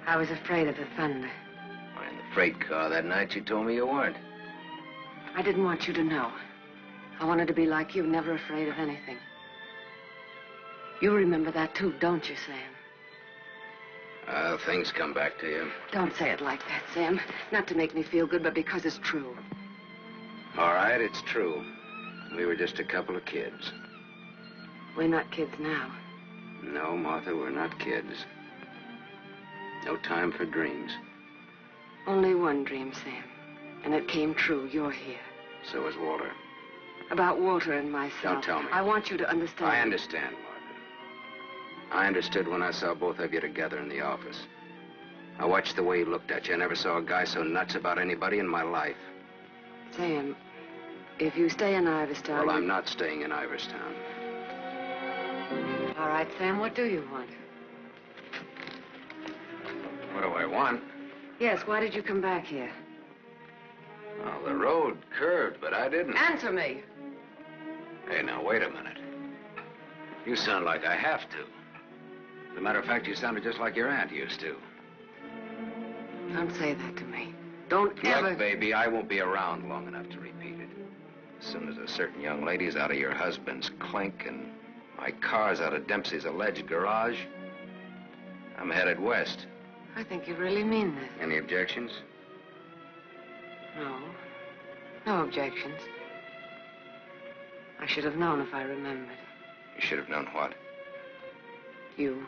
I was afraid of the thunder. Why, in the freight car that night, you told me you weren't. I didn't want you to know. I wanted to be like you, never afraid of anything. You remember that too, don't you, Sam? Things come back to you. Don't say it like that, Sam. Not to make me feel good, but because it's true. All right, it's true. We were just a couple of kids. We're not kids now. No, Martha, we're not kids. No time for dreams. Only one dream, Sam. And it came true. You're here. So is Walter. About Walter and myself. Don't tell me. I want you to understand. I understand, Martha. I understood when I saw both of you together in the office. I watched the way he looked at you. I never saw a guy so nuts about anybody in my life. Sam, if you stay in Iverstown... Well, I'm not staying in Iverstown. All right, Sam, what do you want? What do I want? Yes, why did you come back here? Well, the road curved, but I didn't. Answer me. Hey, now, wait a minute. You sound like I have to. As a matter of fact, you sounded just like your aunt used to. Don't say that to me. Don't ever... Look, baby, I won't be around long enough to repeat it. As soon as a certain young lady's out of your husband's clink and my car's out of Dempsey's alleged garage, I'm headed west. I think you really mean that. Any objections? No. No objections. I should have known if I remembered. You should have known what? You.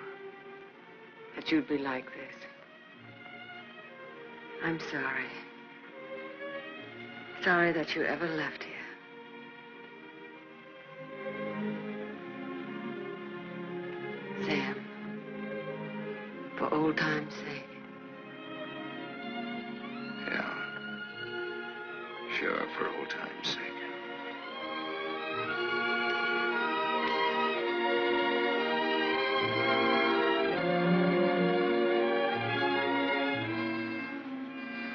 That you'd be like this. I'm sorry. Sorry that you ever left here. Sam, for old time's sake. Yeah. Sure, for old time's sake.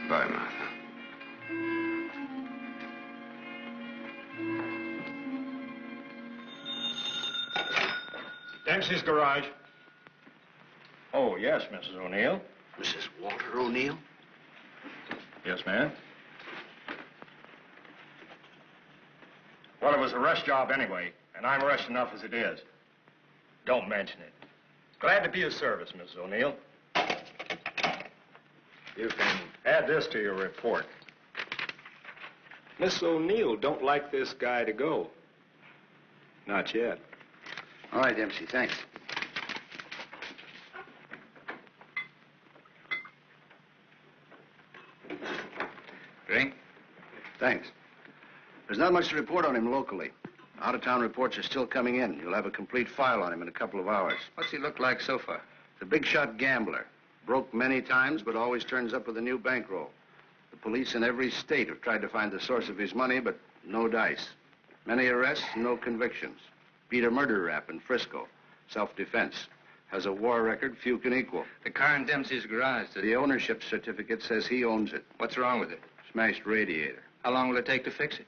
Bye, Martha. Dempsey's garage. Oh, yes, Mrs. O'Neill. Mrs. Walter O'Neill? Yes, ma'am. Well, it was a rush job anyway, and I'm rushed enough as it is. Don't mention it. Glad to be of service, Mrs. O'Neill. You can add this to your report. Miss O'Neill don't like this guy to go. Not yet. All right, Dempsey, thanks. Drink? Thanks. There's not much to report on him locally. Out-of-town reports are still coming in. You'll have a complete file on him in a couple of hours. What's he look like so far? The big-shot gambler. Broke many times, but always turns up with a new bankroll. The police in every state have tried to find the source of his money, but no dice. Many arrests, no convictions. Beat a murder rap in Frisco. Self-defense. Has a war record few can equal. The car in Dempsey's garage. The ownership certificate says he owns it. What's wrong with it? Smashed radiator. How long will it take to fix it?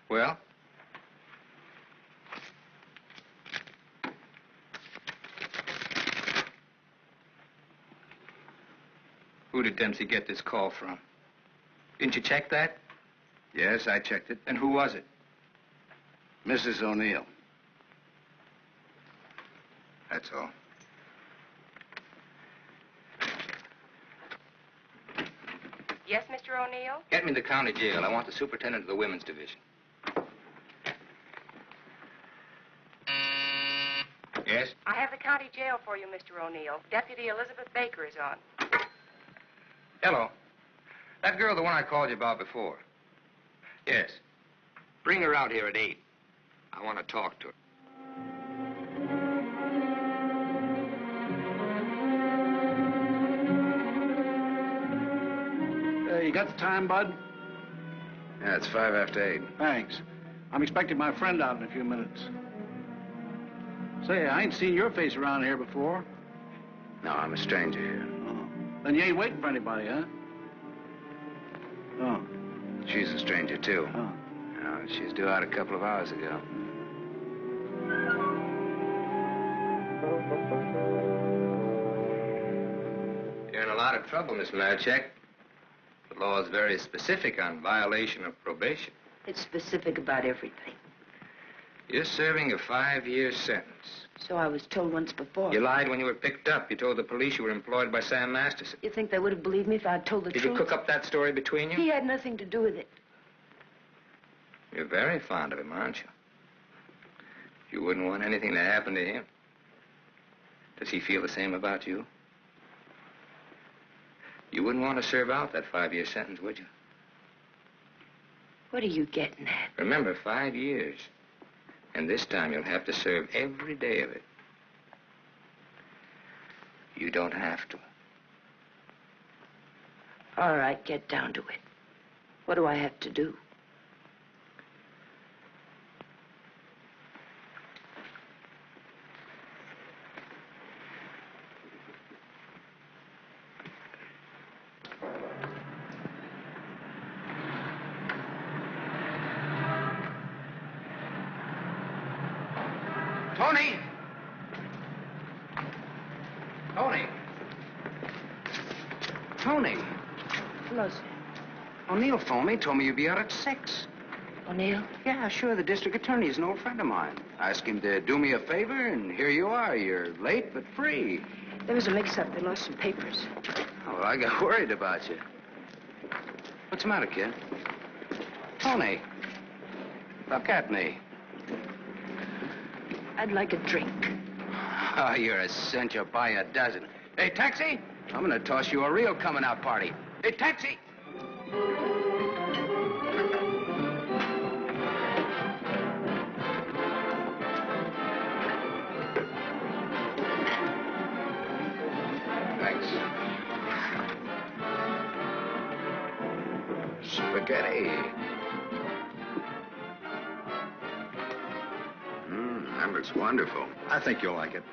Well? Who did Dempsey get this call from? Didn't you check that? Yes, I checked it. And who was it? Mrs. O'Neill. That's all. Yes, Mr. O'Neill? Get me to the county jail. I want the superintendent of the women's division. Yes? I have the county jail for you, Mr. O'Neill. Deputy Elizabeth Baker is on. Hello. That girl, the one I called you about before. Yes. Bring her out here at 8. I want to talk to her. Say, you got the time, Bud? Yeah, it's 5 after 8. Thanks. I'm expecting my friend out in a few minutes. Say, I ain't seen your face around here before. No, I'm a stranger here. Oh. Then you ain't waiting for anybody, huh? Oh. She's a stranger, too. Oh. She's due out a couple of hours ago. You're in a lot of trouble, Miss Marchek. The law is very specific on violation of probation. It's specific about everything. You're serving a 5-year sentence. So I was told once before. You lied when you were picked up. You told the police you were employed by Sam Masterson. You think they would have believed me if I'd told the truth? Did you cook up that story between you? He had nothing to do with it. You're very fond of him, aren't you? You wouldn't want anything to happen to him. Does he feel the same about you? You wouldn't want to serve out that 5-year sentence, would you? What are you getting at? Remember, 5 years. And this time you'll have to serve every day of it. You don't have to. All right, get down to it. What do I have to do? Tony! Tony! Tony! Hello, sir. O'Neill phoned me, told me you'd be out at 6. O'Neill? Yeah, sure. The district attorney is an old friend of mine. I asked him to do me a favor, and here you are. You're late, but free. There was a mix-up. They lost some papers. Oh, well, I got worried about you. What's the matter, kid? Tony, look at me. I'd like a drink. Oh, you're a cinch. You'll buy a dozen. Hey, taxi! I'm gonna toss you a real coming-out party. Hey, taxi! Thanks. Spaghetti. That looks wonderful. I think you'll like it.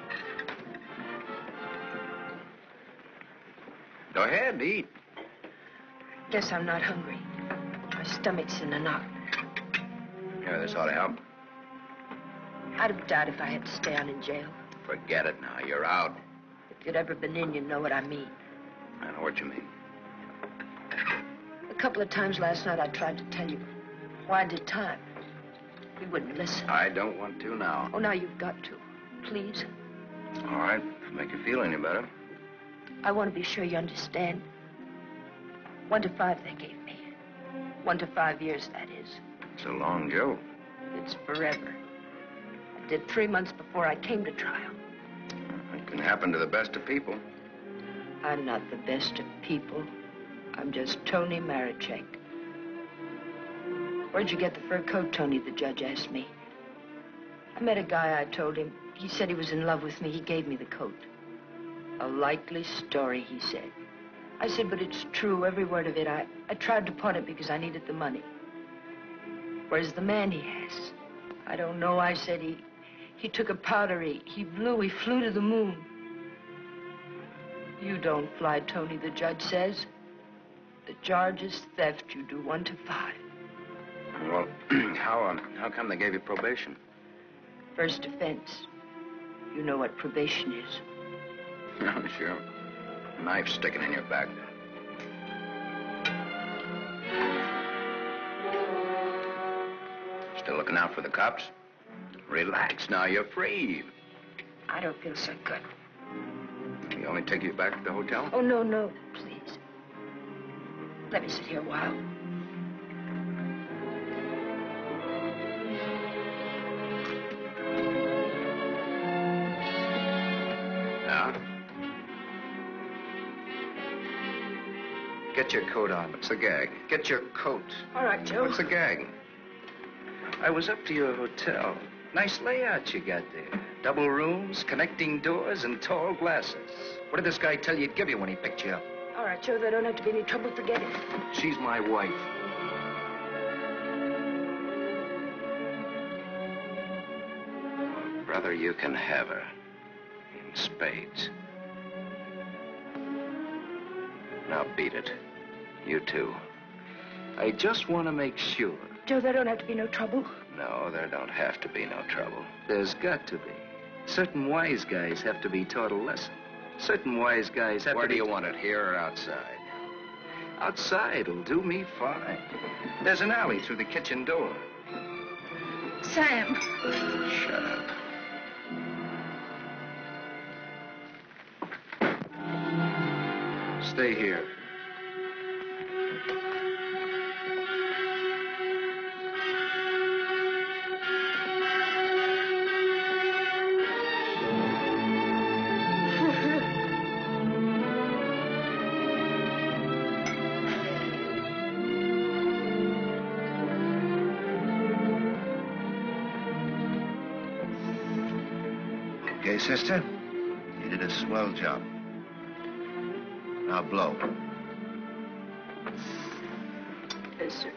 Go ahead, eat. Guess I'm not hungry. My stomach's in a knot. Here, this ought to help. I'd have died if I had to stay on in jail. Forget it now. You're out. If you'd ever been in, you'd know what I mean. I know what you mean. A couple of times last night I tried to tell you. Why did time? You wouldn't listen. I don't want to now. Oh, now you've got to. Please. All right. If it make you feel any better. I want to be sure you understand. 1 to 5 they gave me. 1 to 5 years, that is. It's a long joke. It's forever. I did 3 months before I came to trial. It can happen to the best of people. I'm not the best of people. I'm just Tony Marichek. Where'd you get the fur coat, Tony? The judge asked me. I met a guy, I told him. He said he was in love with me. He gave me the coat. A likely story, he said. I said, but it's true, every word of it. I tried to pawn it because I needed the money. Where's the man he has? I don't know, I said. He took a powder, he flew to the moon. You don't fly, Tony, the judge says. The charge is theft. You do 1 to 5. Well, how come they gave you probation? First offense. You know what probation is. Oh, sure. A knife sticking in your back. Still looking out for the cops? Relax now, you're free. I don't feel so good. You want me to take you back to the hotel? Oh, no, please. Let me sit here a while. Get your coat on. What's the gag? Get your coat. All right, Joe. What's the gag? I was up to your hotel. Nice layout you got there. Double rooms, connecting doors, and tall glasses. What did this guy tell you he'd give you when he picked you up? All right, Joe, there don't have to be any trouble. Forget it. She's my wife. Brother, you can have her. In spades. Now beat it. You too. I just want to make sure. Joe, there don't have to be no trouble. No, there don't have to be no trouble. There's got to be. Certain wise guys have to be taught a lesson. Certain wise guys have to be... Where do you want it, here or outside? Outside will do me fine. There's an alley through the kitchen door. Sam. Shut up. Stay here. Okay, sister? You did a swell job. Now blow. Yes, sir.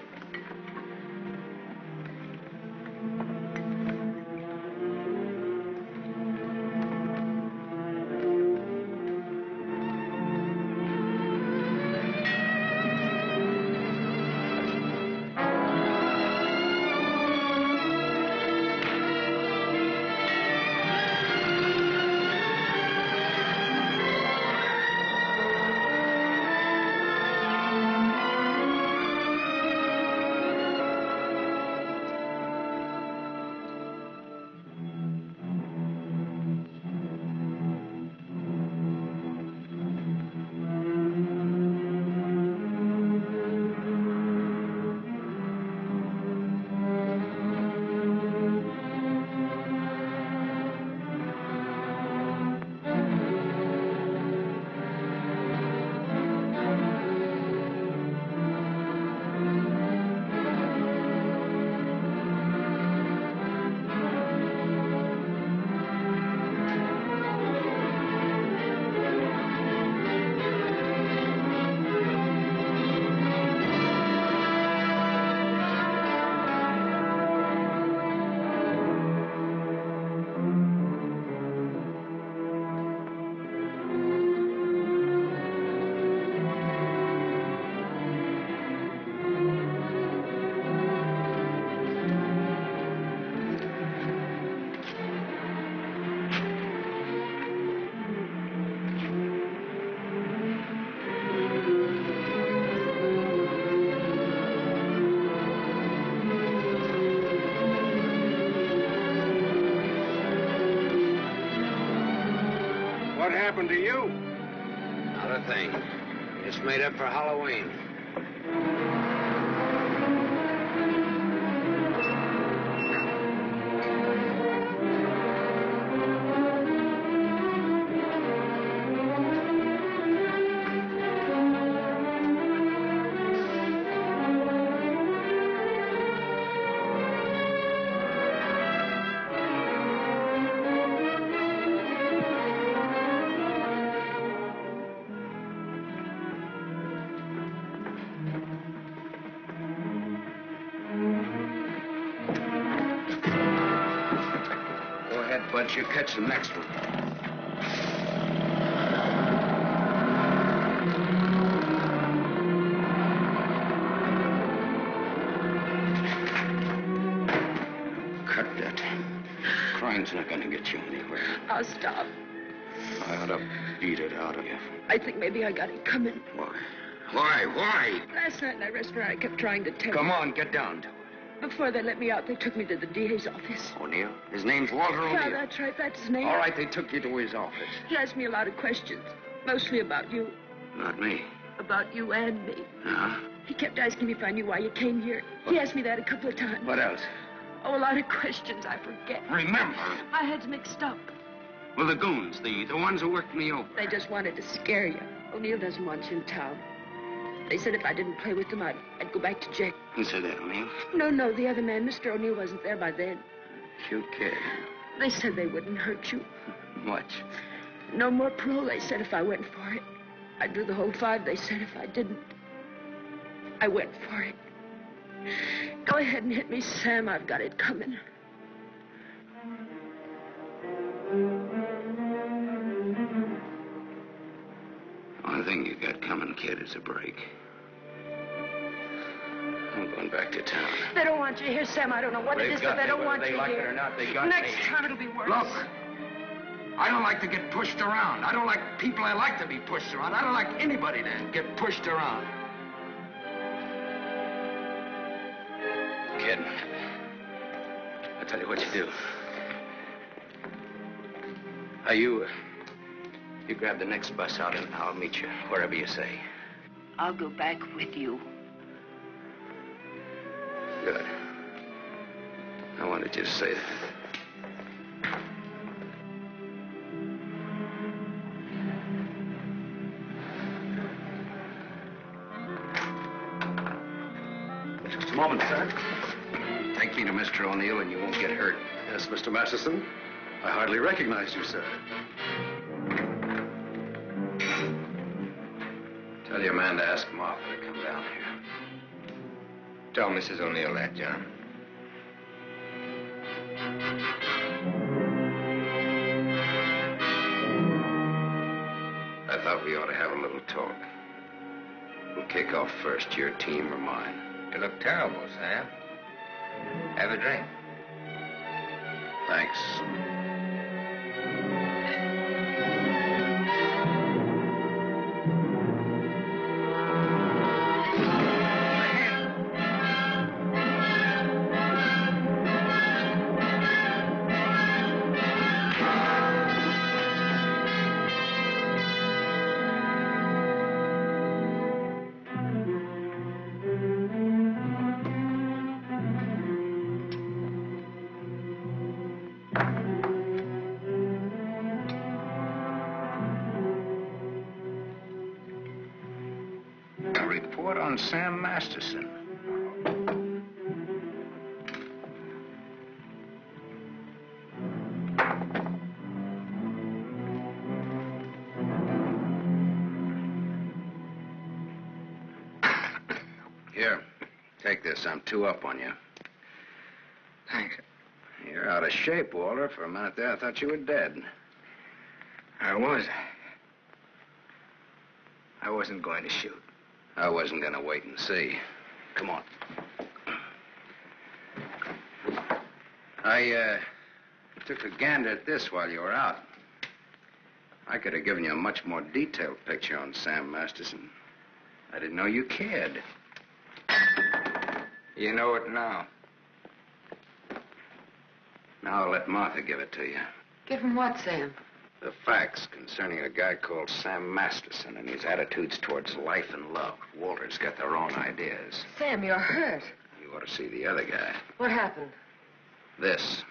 happened to you? Not a thing. Just made up for Halloween. But you catch the next one. Cut that. Crime's not gonna get you anywhere. I'll stop. I ought to beat it out of you. I think maybe I got it coming. Why? Why? Last night in that restaurant, I kept trying to tell Come you. on, get down to it. Before they let me out, they took me to the DA's office. O'Neill? His name's Walter O'Neill. Yeah, that's right. That's his name. All right, they took you to his office. He asked me a lot of questions, mostly about you. Not me. About you and me. Huh? He kept asking me if I knew why you came here. He asked me that a couple of times. What else? Oh, a lot of questions I forget. Remember? My head's mixed up. Well, the goons, the ones who worked me over. They just wanted to scare you. O'Neill doesn't want you in town. They said if I didn't play with them, I'd go back to jail. Who said that, O'Neill? No, the other man. Mr. O'Neill wasn't there by then. Cute kid. They said they wouldn't hurt you. Much. No more parole, they said, if I went for it. I'd do the whole 5 they said if I didn't. I went for it. Go ahead and hit me, Sam. I've got it coming. Only thing you got coming, kid, is a break. I'm going back to town. They don't want you here, Sam. I don't know what it is, but they don't want you here. Whether they like it or not, they got Next me. time it'll be worse. Look, I don't like to get pushed around. I don't like people I like to be pushed around. I don't like anybody to get pushed around. Kid, I'll tell you what you do. You grab the next bus out and I'll meet you wherever you say. I'll go back with you. Good. I wanted you to say that. Just a moment, sir. Take me to Mr. O'Neill and you won't get hurt. Yes, Mr. Masterson. I hardly recognize you, sir. Tell your man to ask Martha to come down here. Tell Mrs. O'Neill that, John. I thought we ought to have a little talk. We'll kick off first, your team or mine. You look terrible, Sam. Have a drink. Thanks. Report on Sam Masterson. Here, take this. I'm 2 up on you. Thanks. You're out of shape, Walter. For a minute there, I thought you were dead. I was. I wasn't going to shoot. I wasn't going to wait and see. Come on. I took a gander at this while you were out. I could have given you a much more detailed picture on Sam Masterson. I didn't know you cared. You know it now. Now I'll let Martha give it to you. Give him what, Sam? The facts concerning a guy called Sam Masterson and his attitudes towards life and love. Walter's got their own ideas. Sam, you're hurt. You ought to see the other guy. What happened? This.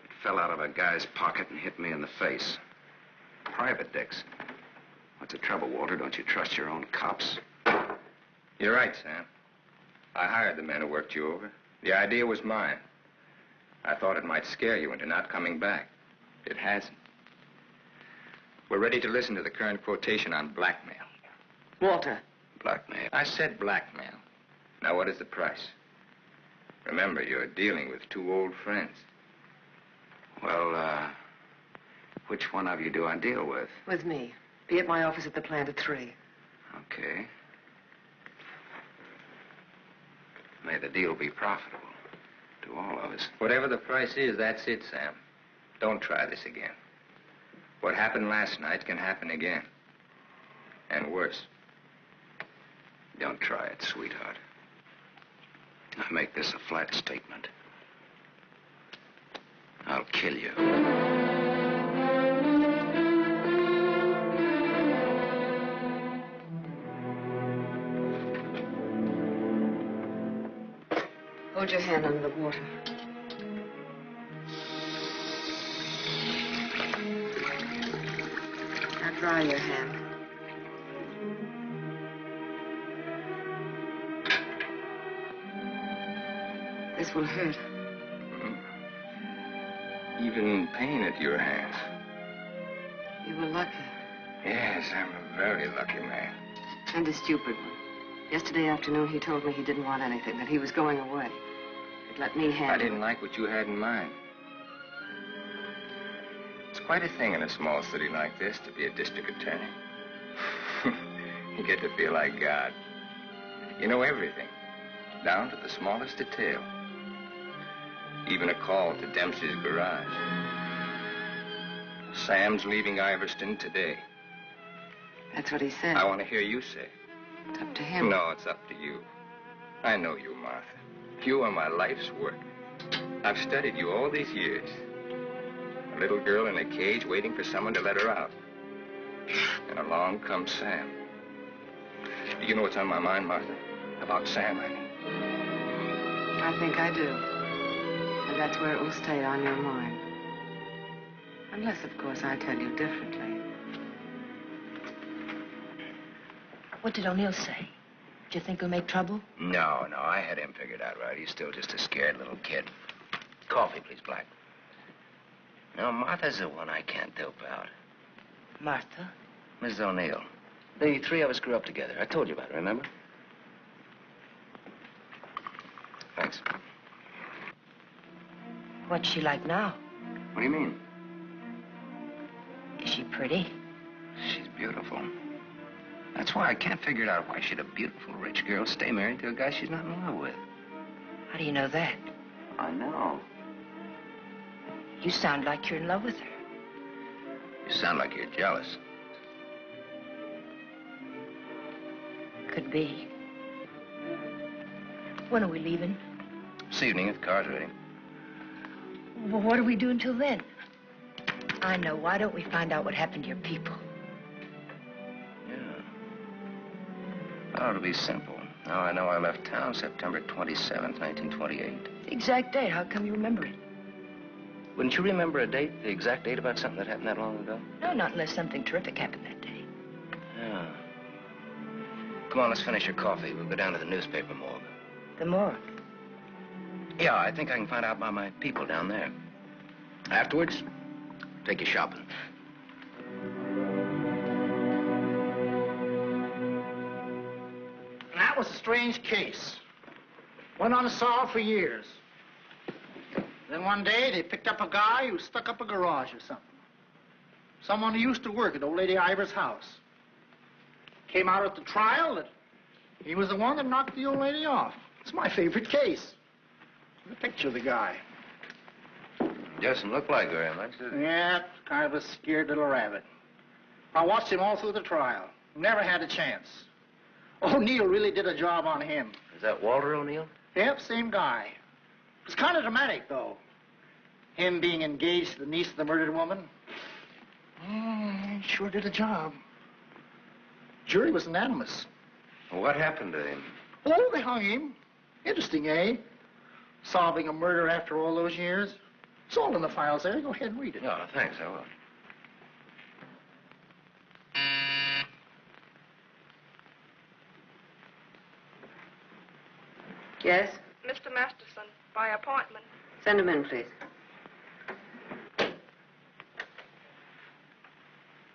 It fell out of a guy's pocket and hit me in the face. Private Dix. What's the trouble, Walter? Don't you trust your own cops? You're right, Sam. I hired the men who worked you over. The idea was mine. I thought it might scare you into not coming back. It hasn't. We're ready to listen to the current quotation on blackmail. Walter. Blackmail? I said blackmail. Now, what is the price? Remember, you're dealing with 2 old friends. Well, which one of you do I deal with? With me. Be at my office at the plant at 3. Okay. May the deal be profitable to all of us. Whatever the price is, that's it, Sam. Don't try this again. What happened last night can happen again. And worse. Don't try it, sweetheart. I make this a flat statement. I'll kill you. Hold your hand under the water. Now dry your hand. This will hurt. Even pain at your hands. You were lucky. Yes, I'm a very lucky man. And a stupid one. Yesterday afternoon, he told me he didn't want anything, that he was going away. He'd let me handle it. I didn't like what you had in mind. It's quite a thing in a small city like this to be a district attorney. You get to feel like God. You know everything, down to the smallest detail. Even a call to Dempsey's garage. Sam's leaving Iverston today. That's what he said. I want to hear you say. It's up to him. No, it's up to you. I know you, Martha. You are my life's work. I've studied you all these years. A little girl in a cage waiting for someone to let her out. And along comes Sam. Do you know what's on my mind, Martha? About Sam, I mean. I think I do. And that's where it will stay on your mind. Unless, of course, I tell you differently. What did O'Neill say? Did you think we'll make trouble? No, I had him figured out right. He's still just a scared little kid. Coffee, please, Black. No, Martha's the one I can't dope out. Martha? Mrs. O'Neill. The three of us grew up together. I told you about it, remember? Thanks. What's she like now? What do you mean? Is she pretty? She's beautiful. That's why I can't figure it out why should a beautiful rich girl stay married to a guy she's not in love with. How do you know that? I know. You sound like you're in love with her. You sound like you're jealous. Could be. When are we leaving? This evening if the car's ready. Well, what do we do until then? I know. Why don't we find out what happened to your people? Oh, it'll be simple. Now I know I left town September 27th, 1928. The exact date. How come you remember it? Wouldn't you remember a date, the exact date about something that happened that long ago? No, not unless something terrific happened that day. Yeah. Come on, let's finish your coffee. We'll go down to the newspaper morgue. The morgue? Yeah, I think I can find out about my people down there. Afterwards, take you shopping. That was a strange case. Went unsolved for years. Then one day, they picked up a guy who stuck up a garage or something. Someone who used to work at old lady Ivers' house. Came out at the trial that he was the one that knocked the old lady off. It's my favorite case. The picture of the guy. Doesn't look like very much, does it? Yeah, kind of a scared little rabbit. I watched him all through the trial. Never had a chance. O'Neill really did a job on him. Is that Walter O'Neill? Yep, same guy. It was kind of dramatic, though. Him being engaged to the niece of the murdered woman. He sure did a job. Jury was unanimous. Well, what happened to him? Oh, they hung him. Interesting, eh? Solving a murder after all those years. It's all in the files there. Go ahead and read it. No, thanks, I will. Yes? Mr. Masterson, by appointment. Send him in, please.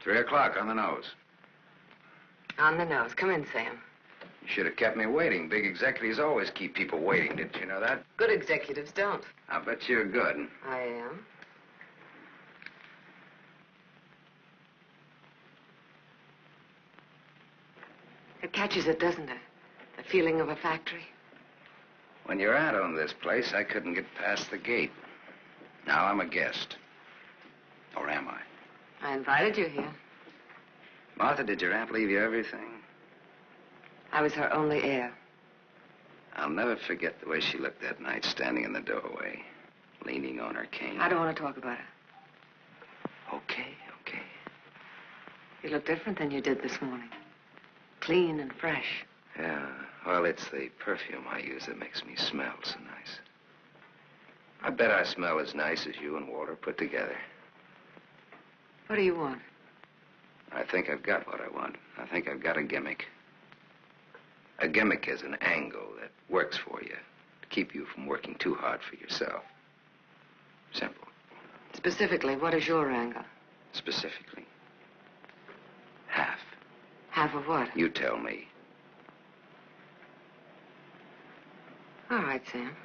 3 o'clock on the nose. On the nose. Come in, Sam. You should have kept me waiting. Big executives always keep people waiting. Didn't you know that? Good executives don't. I bet you're good. I am. It catches it, doesn't it? The feeling of a factory. When your aunt owned this place, I couldn't get past the gate. Now I'm a guest. Or am I? I invited you here. Martha, did your aunt leave you everything? I was her only heir. I'll never forget the way she looked that night, standing in the doorway, leaning on her cane. I don't want to talk about it. Okay. You look different than you did this morning. Clean and fresh. Yeah, well, it's the perfume I use that makes me smell so nice. I bet I smell as nice as you and Walter put together. What do you want? I think I've got what I want. I think I've got a gimmick. A gimmick is an angle that works for you to keep you from working too hard for yourself. Simple. Specifically, what is your angle? Specifically, half. Half of what? You tell me. All right, Sam.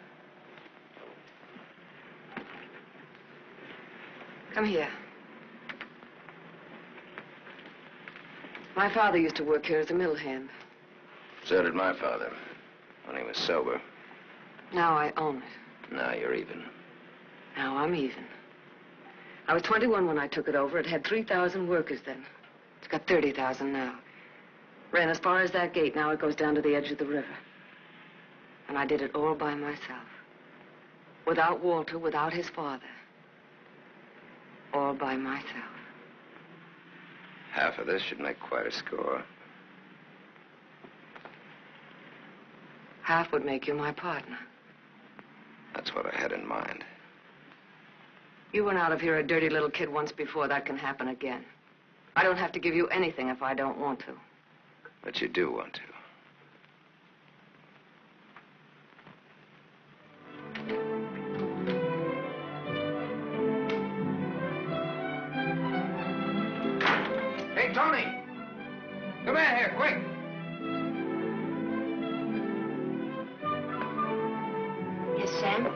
Come here. My father used to work here as a mill hand. So did my father, when he was sober. Now I own it. Now you're even. Now I'm even. I was 21 when I took it over. It had 3,000 workers then. It's got 30,000 now. Ran as far as that gate. Now it goes down to the edge of the river. And I did it all by myself. Without Walter, without his father. All by myself. Half of this should make quite a score. Half would make you my partner. That's what I had in mind. You went out of here a dirty little kid once before. That can happen again. I don't have to give you anything if I don't want to. But you do want to. Hey, Tony! Come in here, quick! Yes, Sam?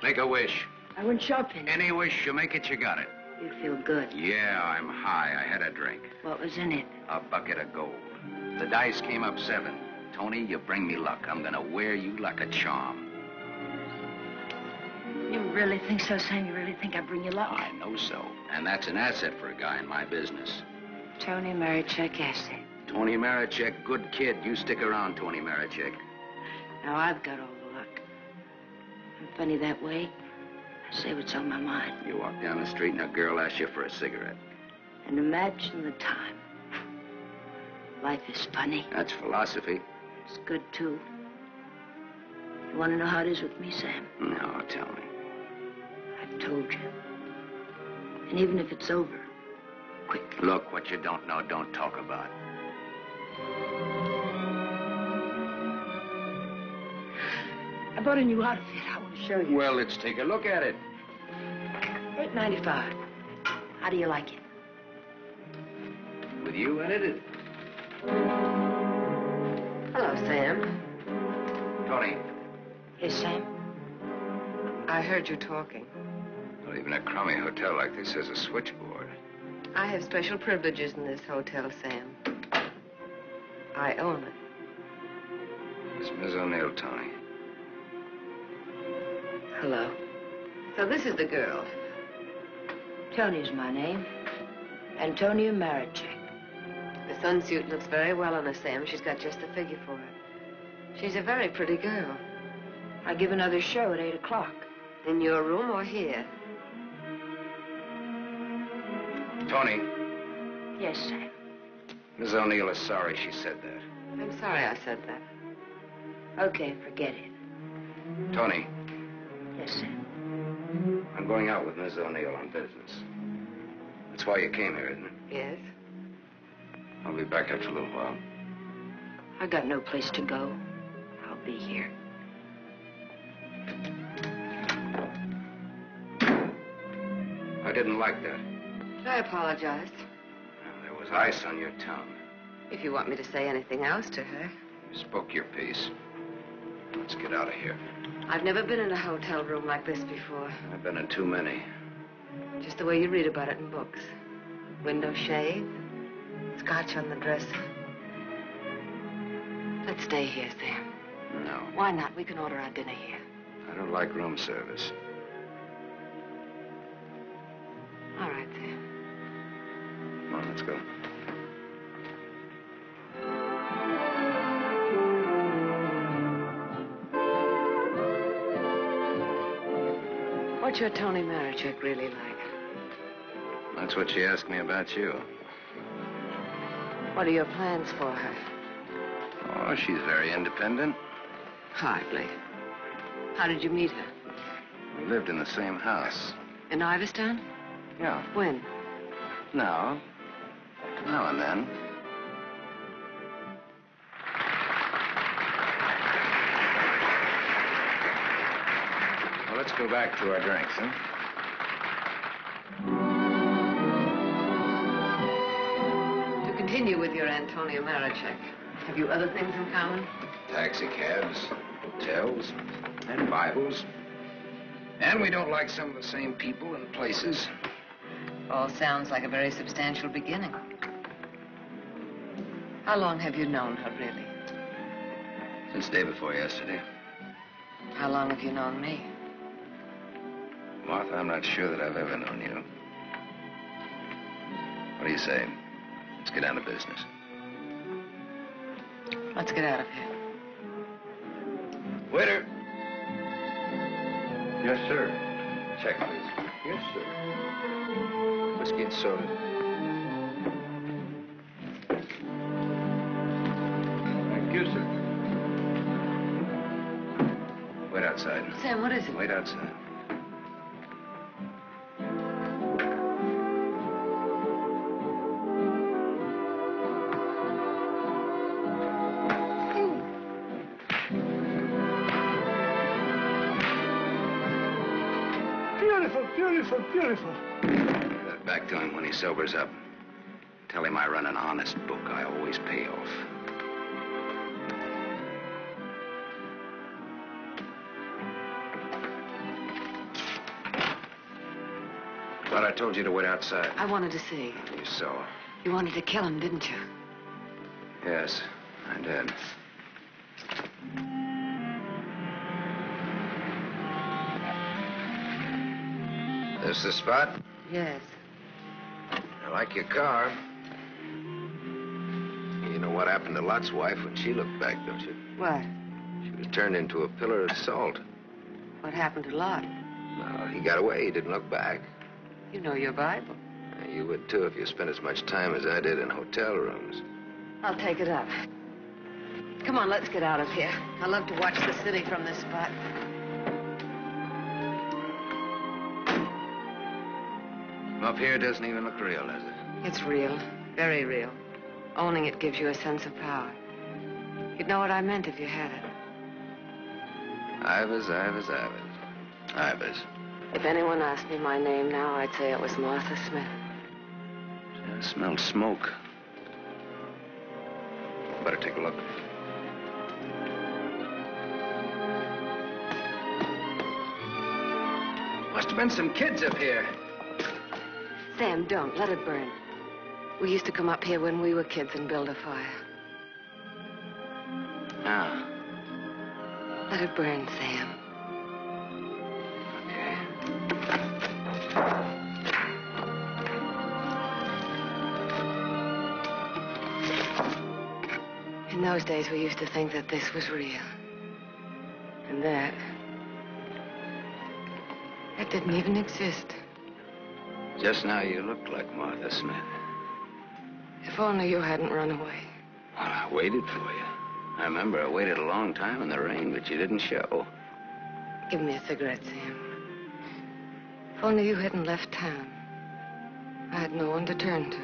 Make a wish. I went shopping. Any wish you make it, you got it. You feel good. Yeah, I'm high. I had a drink. What was in it? A bucket of gold. The dice came up 7. Tony, you bring me luck. I'm gonna wear you like a charm. You really think so, Sam? You really think I bring you luck? I know so. And that's an asset for a guy in my business. Tony Marichek asset. Tony Marichek, good kid. You stick around, Tony Marichek. Now I've got all the luck. I'm funny that way. I say what's on my mind. You walk down the street and a girl asks you for a cigarette. And imagine the time. Life is funny. That's philosophy. It's good, too. You want to know how it is with me, Sam? No, tell me. I've told you. And even if it's over, quick. Look, what you don't know, don't talk about. I bought a new outfit. I want to show you. Well, let's take a look at it. $8.95. How do you like it? With you in it? Hello, Sam. Tony. Yes, Sam? I heard you talking. Well, even a crummy hotel like this has a switchboard. I have special privileges in this hotel, Sam. I own it. It's Miss O'Neill, Tony. Hello. So this is the girl. Tony's my name. Antonia Marichek. The sunsuit looks very well on her, Sam. She's got just the figure for it. She's a very pretty girl. I give another show at 8 o'clock. In your room or here? Tony. Yes, Sam. Miss O'Neill is sorry she said that. I'm sorry I said that. Okay, forget it. Tony. Yes, Sam. I'm going out with Miss O'Neill on business. That's why you came here, isn't it? Yes. I'll be back after a little while. I got no place to go. I'll be here. I didn't like that. I apologize. There was ice on your tongue. If you want me to say anything else to her. You spoke your piece. Let's get out of here. I've never been in a hotel room like this before. I've been in too many. Just the way you read about it in books. Window shade, scotch on the dresser. Let's stay here, Sam. No. Why not? We can order our dinner here. I don't like room service. All right, Sam. Come on, let's go. What's your Tony Marichek really like? That's what she asked me about you. What are your plans for her? Oh, she's very independent. Hardly. How did you meet her? We lived in the same house. In Iverstown? Yeah. When? Now and then. Well, let's go back to our drinks, huh? continue with your Antonia Marichek. Have you other things in common? Taxi cabs, hotels, and Bibles. And we don't like some of the same people and places. All sounds like a very substantial beginning. How long have you known her, really? Since day before yesterday. How long have you known me? Martha, I'm not sure that I've ever known you. What do you say? Let's get down to business. Let's get out of here. Waiter. Yes, sir. Check, please. Yes, sir. Whiskey and soda. Thank you, sir. Wait outside. Sam, what is it? Wait outside. Beautiful, beautiful. Get it back to him when he sobers up. Tell him I run an honest book. I always pay off. Thought I told you to wait outside. I wanted to see. You saw. You wanted to kill him, didn't you? Yes, I did. This the spot? Yes. I like your car. You know what happened to Lot's wife when she looked back, don't you? What? She was turned into a pillar of salt. What happened to Lot? No, he got away. He didn't look back. You know your Bible. You would, too, if you spent as much time as I did in hotel rooms. I'll take it up. Come on, let's get out of here. I love to watch the city from this spot. Up here doesn't even look real, does it? It's real. Very real. Owning it gives you a sense of power. You'd know what I meant if you had it. Ivers. Ivers. If anyone asked me my name now, I'd say it was Martha Smith. I smelled smoke. Better take a look. Must have been some kids up here. Sam, don't. Let it burn. We used to come up here when we were kids and build a fire. Ah. Let it burn, Sam. In those days, we used to think that this was real. And that didn't even exist. Just now you looked like Martha Smith. If only you hadn't run away. Well, I waited for you. I remember I waited a long time in the rain, but you didn't show. Give me a cigarette, Sam. If only you hadn't left town. I had no one to turn to.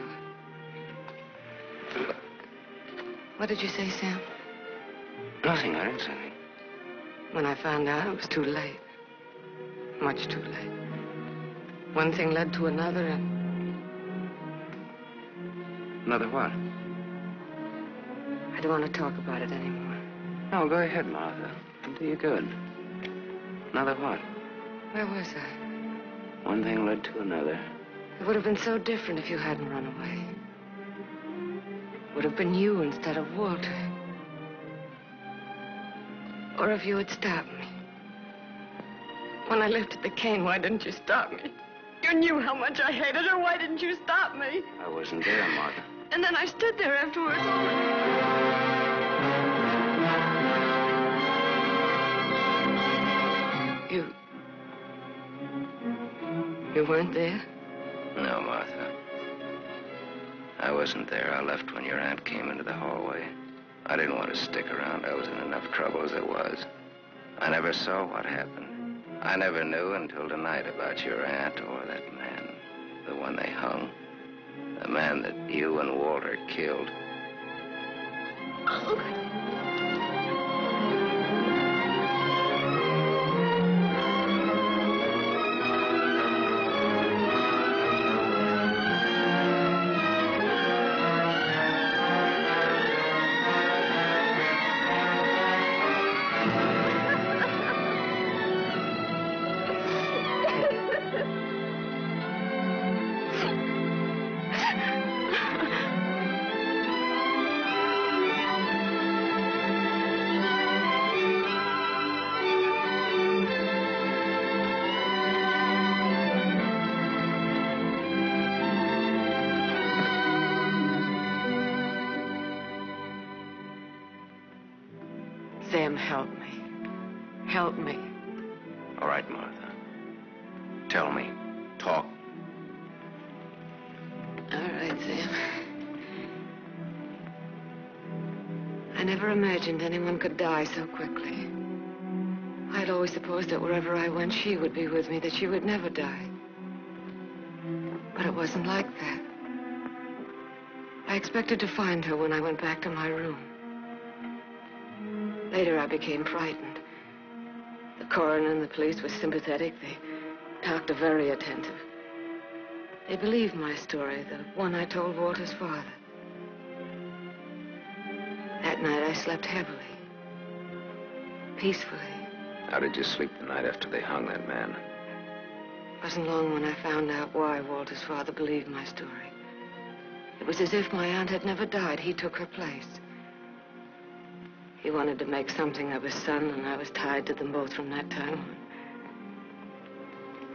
What did you say, Sam? Nothing. I didn't say anything. When I found out, it was too late. Much too late. One thing led to another, and... Another what? I don't want to talk about it anymore. No, go ahead, Martha. It'll do you good. Another what? Where was I? One thing led to another. It would have been so different if you hadn't run away. It would have been you instead of Walter. Or if you had stopped me. When I lifted the cane, why didn't you stop me? You knew how much I hated her. Why didn't you stop me? I wasn't there, Martha. And then I stood there afterwards. You weren't there? No, Martha. I wasn't there. I left when your aunt came into the hallway. I didn't want to stick around. I was in enough trouble as it was. I never saw what happened. I never knew until tonight about your aunt or that man, the one they hung. The man that you and Walter killed. Sam, help me. Help me. All right, Martha. Tell me. Talk. All right, Sam. I never imagined anyone could die so quickly. I'd always supposed that wherever I went, she would be with me, that she would never die. But it wasn't like that. I expected to find her when I went back to my room. Later, I became frightened. The coroner and the police were sympathetic. They talked very attentive. They believed my story, the one I told Walter's father. That night, I slept heavily, peacefully. How did you sleep the night after they hung that man? It wasn't long when I found out why Walter's father believed my story. It was as if my aunt had never died. He took her place. He wanted to make something of his son, and I was tied to them both from that time on.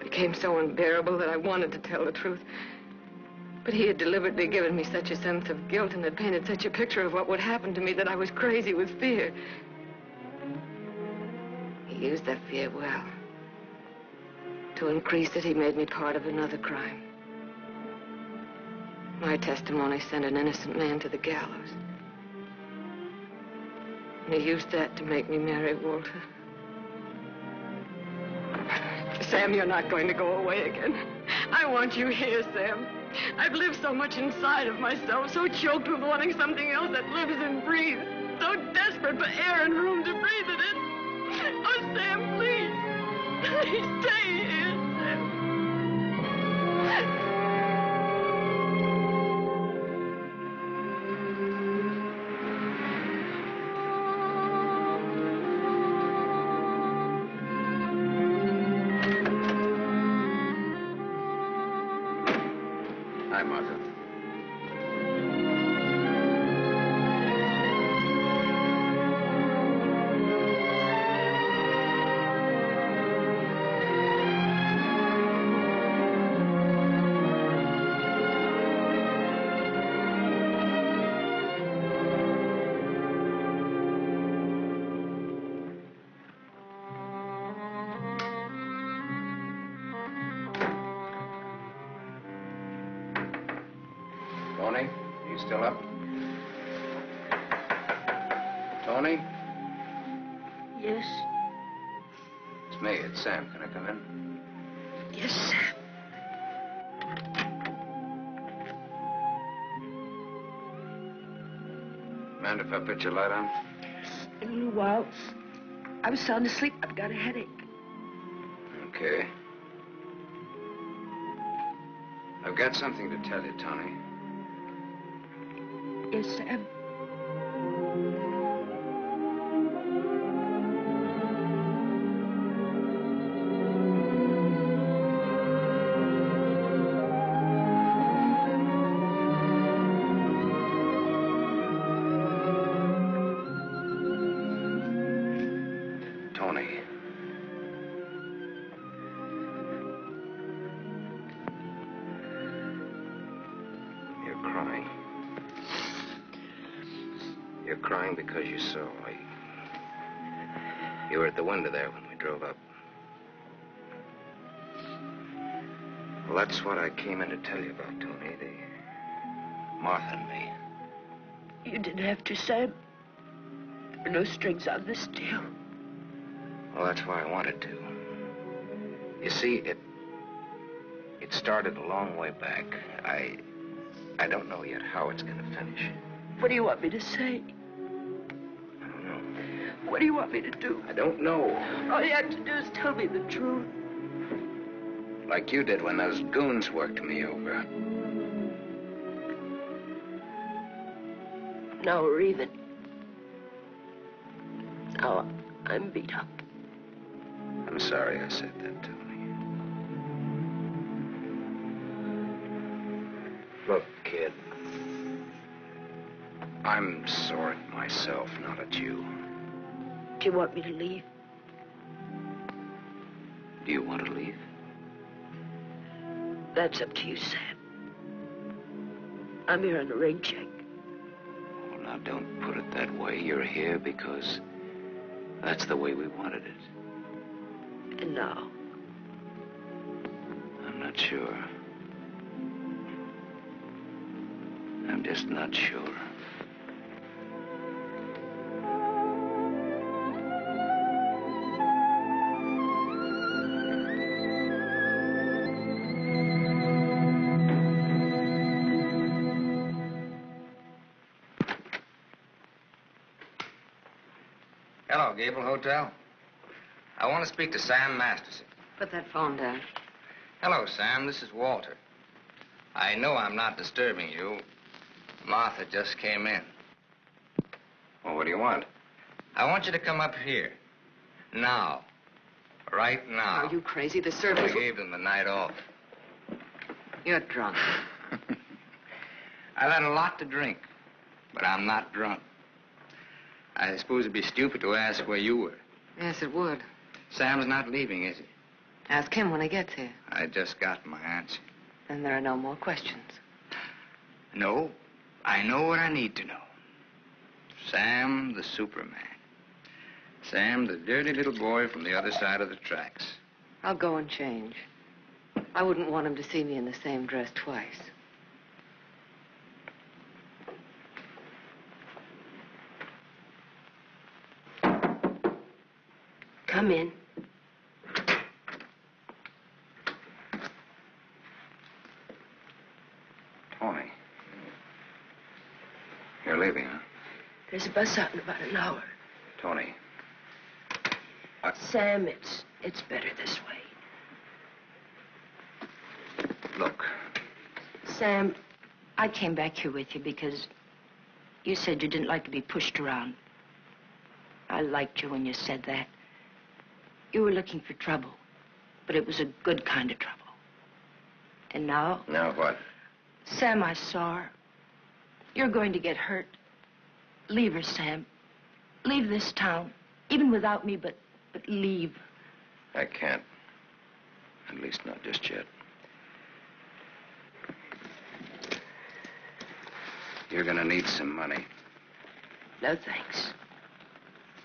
It became so unbearable that I wanted to tell the truth. But he had deliberately given me such a sense of guilt and had painted such a picture of what would happen to me that I was crazy with fear. He used that fear well. To increase it, he made me part of another crime. My testimony sent an innocent man to the gallows. And he used that to make me marry Walter. Sam, you're not going to go away again. I want you here, Sam. I've lived so much inside of myself, so choked with wanting something else that lives and breathes, so desperate for air and room to breathe it in. Oh, Sam, please. Please stay here, Sam. Hi, Martha. Tony, are you still up? Tony? Yes? It's me, it's Sam. Can I come in? Yes, Sam. Mind if I put your light on? In a little while. I was sound asleep. I've got a headache. Okay. I've got something to tell you, Tony. Yes, Sam. Tony. You're crying. You're crying because you saw me. You were at the window there when we drove up. Well, that's what I came in to tell you about, Tony. The Martha and me. You didn't have to, Sam. There were no strings on this deal. Well, that's why I wanted to. You see, it started a long way back. I don't know yet how it's going to finish. What do you want me to say? I don't know. What do you want me to do? I don't know. All you have to do is tell me the truth. Like you did when those goons worked me over. Now we're even. Now I'm beat up. I'm sorry I said that, Tony. Look, kid. I'm sore at myself, not at you. Do you want me to leave? Do you want to leave? That's up to you, Sam. I'm here on a rain check. Well, now, don't put it that way. You're here because That's the way we wanted it. And now? I'm not sure. I'm just not sure. Hello, Gable Hotel. I want to speak to Sam Masterson. Put that phone down. Hello, Sam. This is Walter. I know I'm not disturbing you. Martha just came in. Well, what do you want? I want you to come up here. Now. Right now. Are you crazy? The servants... I gave them the night off. You're drunk. I've had a lot to drink, but I'm not drunk. I suppose it'd be stupid to ask where you were. Yes, it would. Sam's not leaving, is he? Ask him when he gets here. I just got my answer. Then there are no more questions. No, I know what I need to know. Sam the Superman. Sam the dirty little boy from the other side of the tracks. I'll go and change. I wouldn't want him to see me in the same dress twice. Come in. Tony. You're leaving, huh? There's a bus out in about an hour. Tony. Sam, it's better this way. Look. Sam, I came back here with you because you said you didn't like to be pushed around. I liked you when you said that. You were looking for trouble, but it was a good kind of trouble. And now? Now what? Sam, I saw her. You're going to get hurt. Leave her, Sam. Leave this town, even without me, but leave. I can't. At least not just yet. You're gonna need some money. No, thanks.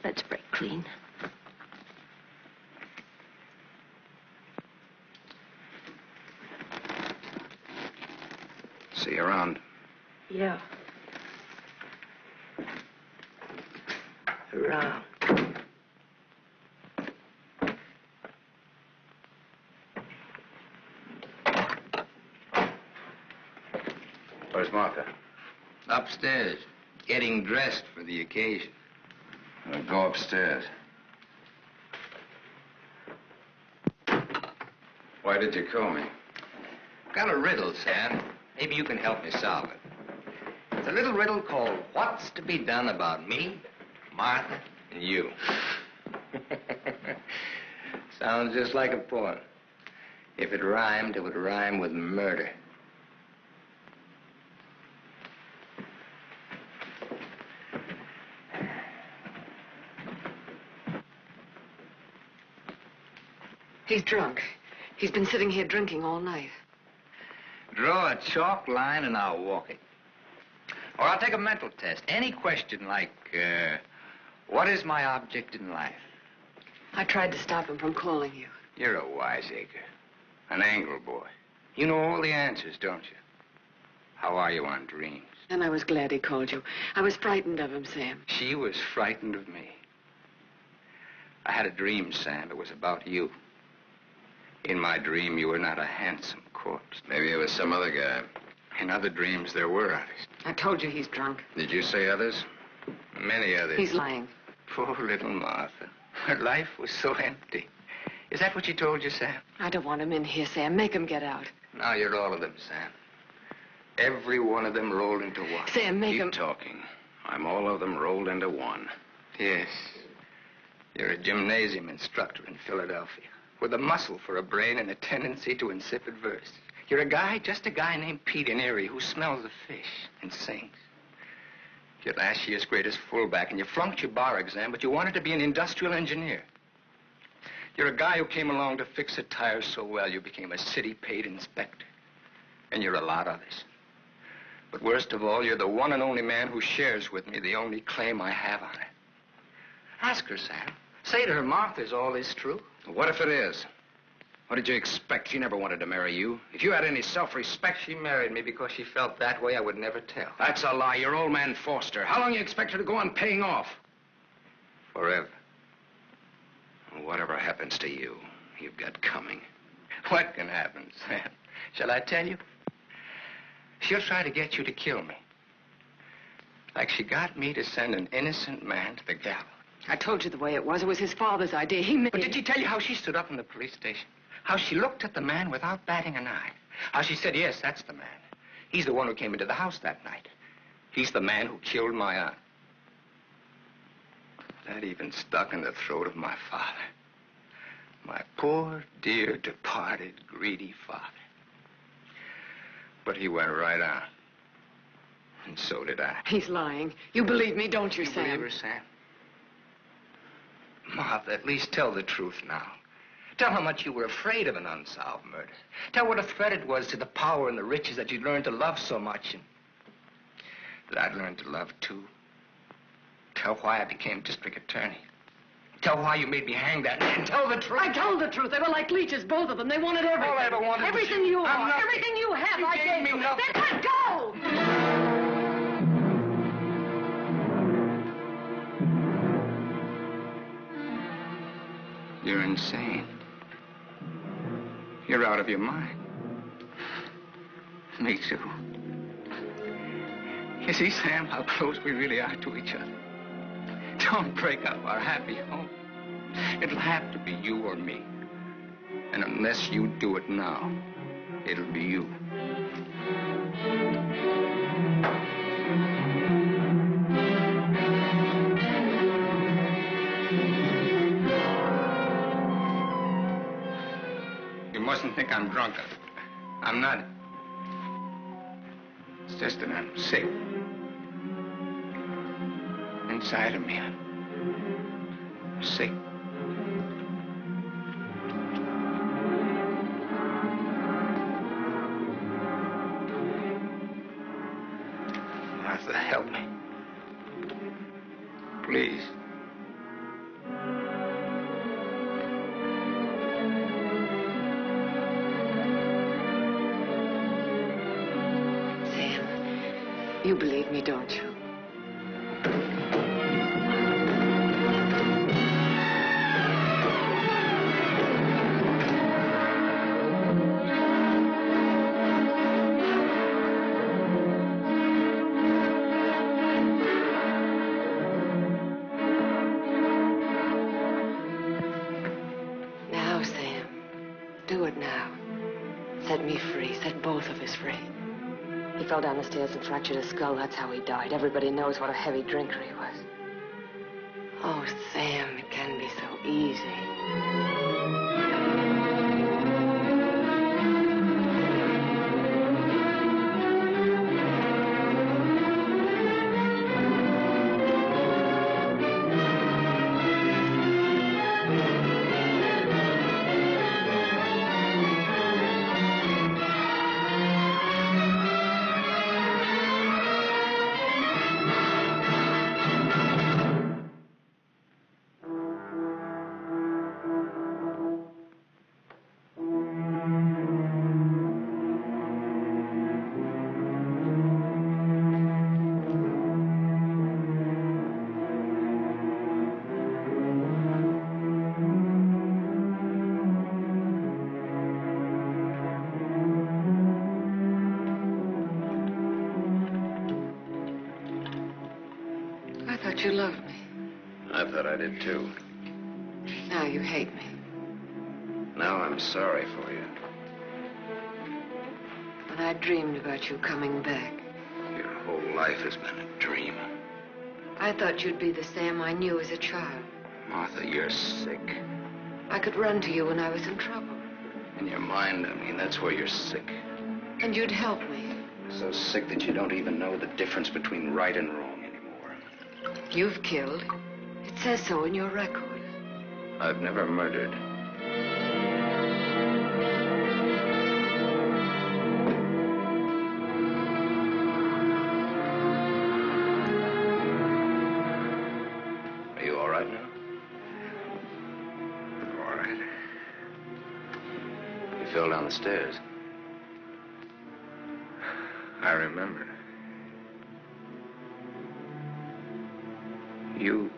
Let's break clean. See you around. Yeah. Around. Where's Martha? Upstairs, getting dressed for the occasion. Well, go upstairs. Why did you call me? Got a riddle, Sam. Maybe you can help me solve it. It's a little riddle called What's to Be Done About Me, Martha, and You. Sounds just like a poem. If it rhymed, it would rhyme with murder. He's drunk. He's been sitting here drinking all night. Draw a chalk line and I'll walk it. Or I'll take a mental test. Any question like, what is my object in life? I tried to stop him from calling you. You're a wiseacre. An angle boy. You know all the answers, don't you? How are you on dreams? And I was glad he called you. I was frightened of him, Sam. She was frightened of me. I had a dream, Sam. It was about you. In my dream, you were not a handsome corpse. Maybe it was some other guy. In other dreams, there were others. I told you he's drunk. Did you say others? Many others. He's lying. Poor little Martha. Her life was so empty. Is that what she told you, Sam? I don't want him in here, Sam. Make him get out. Now you're all of them, Sam. Every one of them rolled into one. Sam, make him... Keep talking. I'm all of them rolled into one. Yes. You're a gymnasium instructor in Philadelphia with a muscle for a brain and a tendency to insipid verse. You're a guy, just a guy named Pete in Erie who smells the fish and sings. You're last year's greatest fullback, and you flunked your bar exam, but you wanted to be an industrial engineer. You're a guy who came along to fix a tire so well you became a city-paid inspector. And you're a lot of us. But worst of all, you're the one and only man who shares with me the only claim I have on it. Ask her, Sam. Say to her, Martha, is all this true? What if it is? What did you expect? She never wanted to marry you. If you had any self-respect... She married me because she felt that way. I would never tell. That's a lie. Your old man forced her. How long you expect her to go on paying off? Forever. Whatever happens to you, you've got coming. What can happen, Sam? Shall I tell you? She'll try to get you to kill me. Like she got me to send an innocent man to the gallows. I told you the way it was. It was his father's idea. He made... But did she tell you how she stood up in the police station? How she looked at the man without batting an eye? How she said, yes, that's the man. He's the one who came into the house that night. He's the man who killed my aunt. That even stuck in the throat of my father. My poor, dear, departed, greedy father. But he went right on. And so did I. He's lying. You believe me, don't you, You Sam? believe her, Sam? Martha, at least tell the truth now. Tell how much you were afraid of an unsolved murder. Tell what a threat it was to the power and the riches that you'd learned to love so much and that I'd learned to love, too. Tell why I became district attorney. Tell why you made me hang that man. Tell the truth. I told the truth. They were like leeches, both of them. They wanted everything. All I ever wanted was everything you. you I'm are. nothing. Everything you have, You I gave gave me you. nothing. Then let go! You're insane. You're out of your mind. Me too. You see, Sam, how close we really are to each other. Don't break up our happy home. It'll have to be you or me. And unless you do it now, it'll be you. You mustn't think I'm drunk. I'm not. It's just that I'm sick. Inside of me, I'm sick. Martha, help me. Please. Sam, you believe me, don't you? Now, Sam, do it now. Set me free. Set both of us free. He fell down the stairs and fractured his skull. That's how he died. Everybody knows what a heavy drinker he was. Oh, Sam, it can be so easy. I thought you loved me. I thought I did, too. Now you hate me. Now I'm sorry for you. But I dreamed about you coming back. Your whole life has been a dream. I thought you'd be the Sam I knew as a child. Martha, you're sick. I could run to you when I was in trouble. In your mind, I mean, that's where you're sick. And you'd help me. So sick that you don't even know the difference between right and wrong anymore. You've killed. It says so in your record. I've never murdered. Are you all right? right now? All right. You fell down the stairs. I remember. You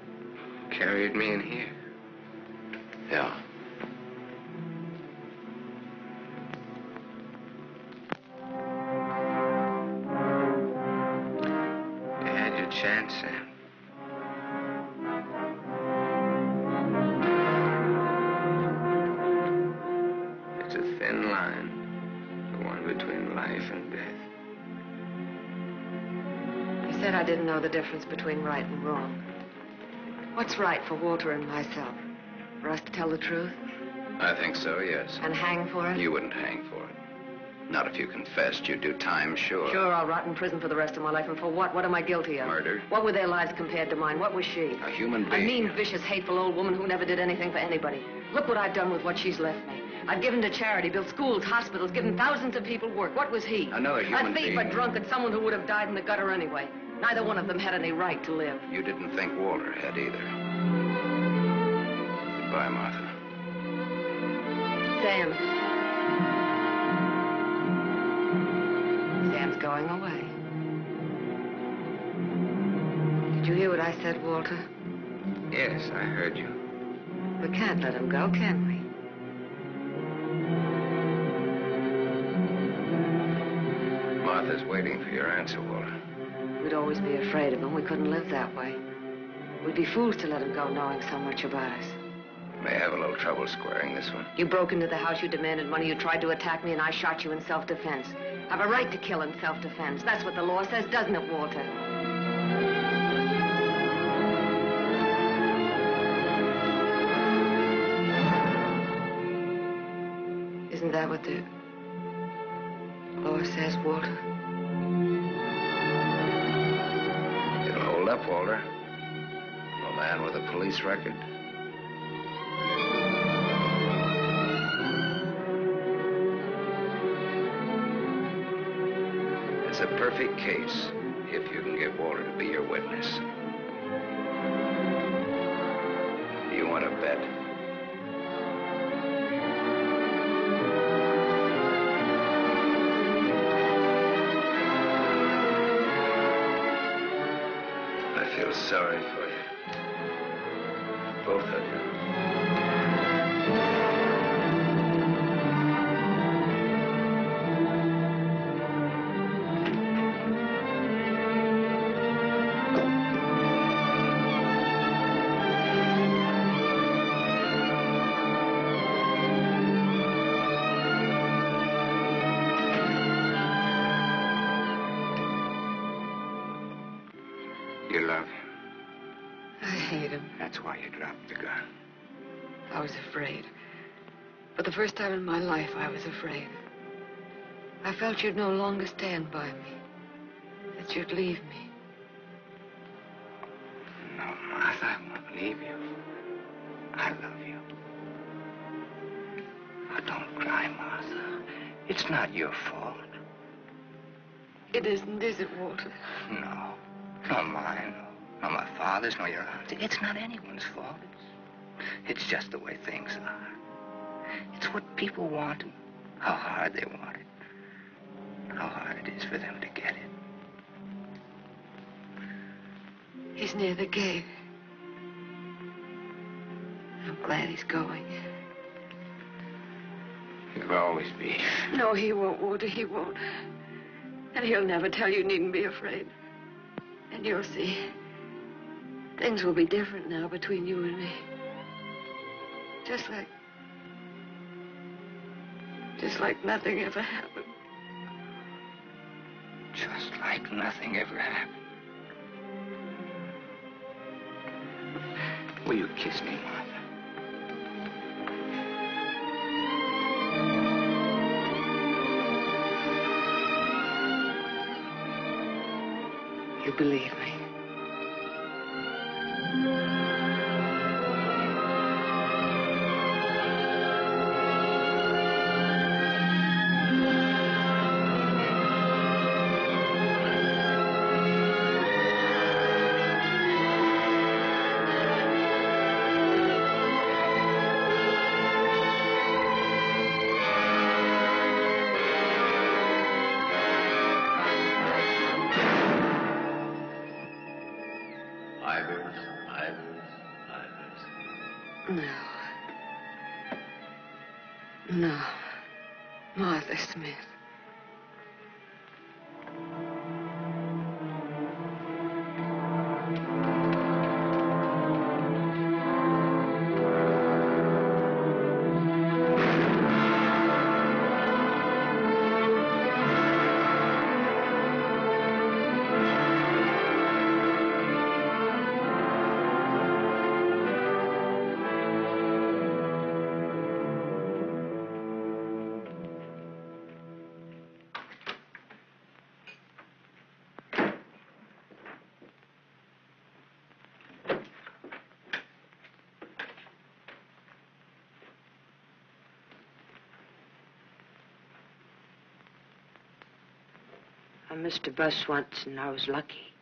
carried me in here. Yeah. You had your chance, Sam. It's a thin line, the one between life and death. You said I didn't know the difference between right and wrong. What's right for Walter and myself? For us to tell the truth? I think so, yes. And hang for it? You wouldn't hang for it. Not if you confessed. You'd do time, sure. Sure, I'll rot in prison for the rest of my life. And for what? What am I guilty of? Murder. What were their lives compared to mine? What was she? A human A being. mean, vicious, hateful old woman who never did anything for anybody. Look what I've done with what she's left me. I've given to charity, built schools, hospitals, given thousands of people work. What was he? Another human A thief, being. a drunkard, someone who would have died in the gutter anyway. Neither one of them had any right to live. You didn't think Walter had either. Goodbye, Martha. Sam. Sam's going away. Did you hear what I said, Walter? Yes, I heard you. We can't let him go, can we? Martha's waiting for your answer, Walter. We'd always be afraid of him. We couldn't live that way. We'd be fools to let him go knowing so much about us. May have a little trouble squaring this one. You broke into the house, you demanded money, you tried to attack me, and I shot you in self-defense. Have a right to kill in self-defense. That's what the law says, doesn't it, Walter? Isn't that what the law says, Walter? It'll hold up, Walter. A man with a police record. It's a perfect case if you can get Walter to be your witness. Do you want to bet? I feel sorry for you. Both of you. You love him. I hate him. That's why you dropped the gun. I was afraid. For the first time in my life, I was afraid. I felt you'd no longer stand by me. That you'd leave me. No, Martha, I won't leave you. I love you. Now, don't cry, Martha. It's not your fault. It isn't, is it, Walter? No. Not mine. Nor my father's, nor your aunt's. It's not anyone's fault. It's just the way things are. It's what people want and how hard they want it. How hard it is for them to get it. He's near the gate. I'm glad he's going. He'll always be. No, he won't, Walter, he won't. And he'll never tell you needn't be afraid. And you'll see. Things will be different now between you and me. Just like nothing ever happened. Just like nothing ever happened. Will you kiss me, Martha? You believe me. Ivers. No. No. Martha Smith. I missed a bus once, and I was lucky.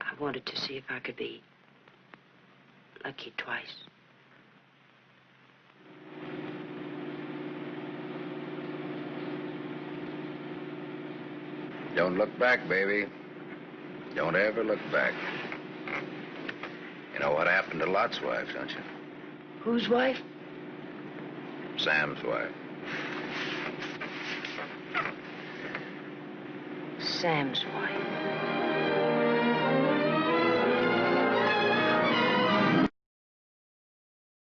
I wanted to see if I could be lucky twice. Don't look back, baby. Don't ever look back. You know what happened to Lot's wife, don't you? Whose wife? Sam's wife. Sam's wife.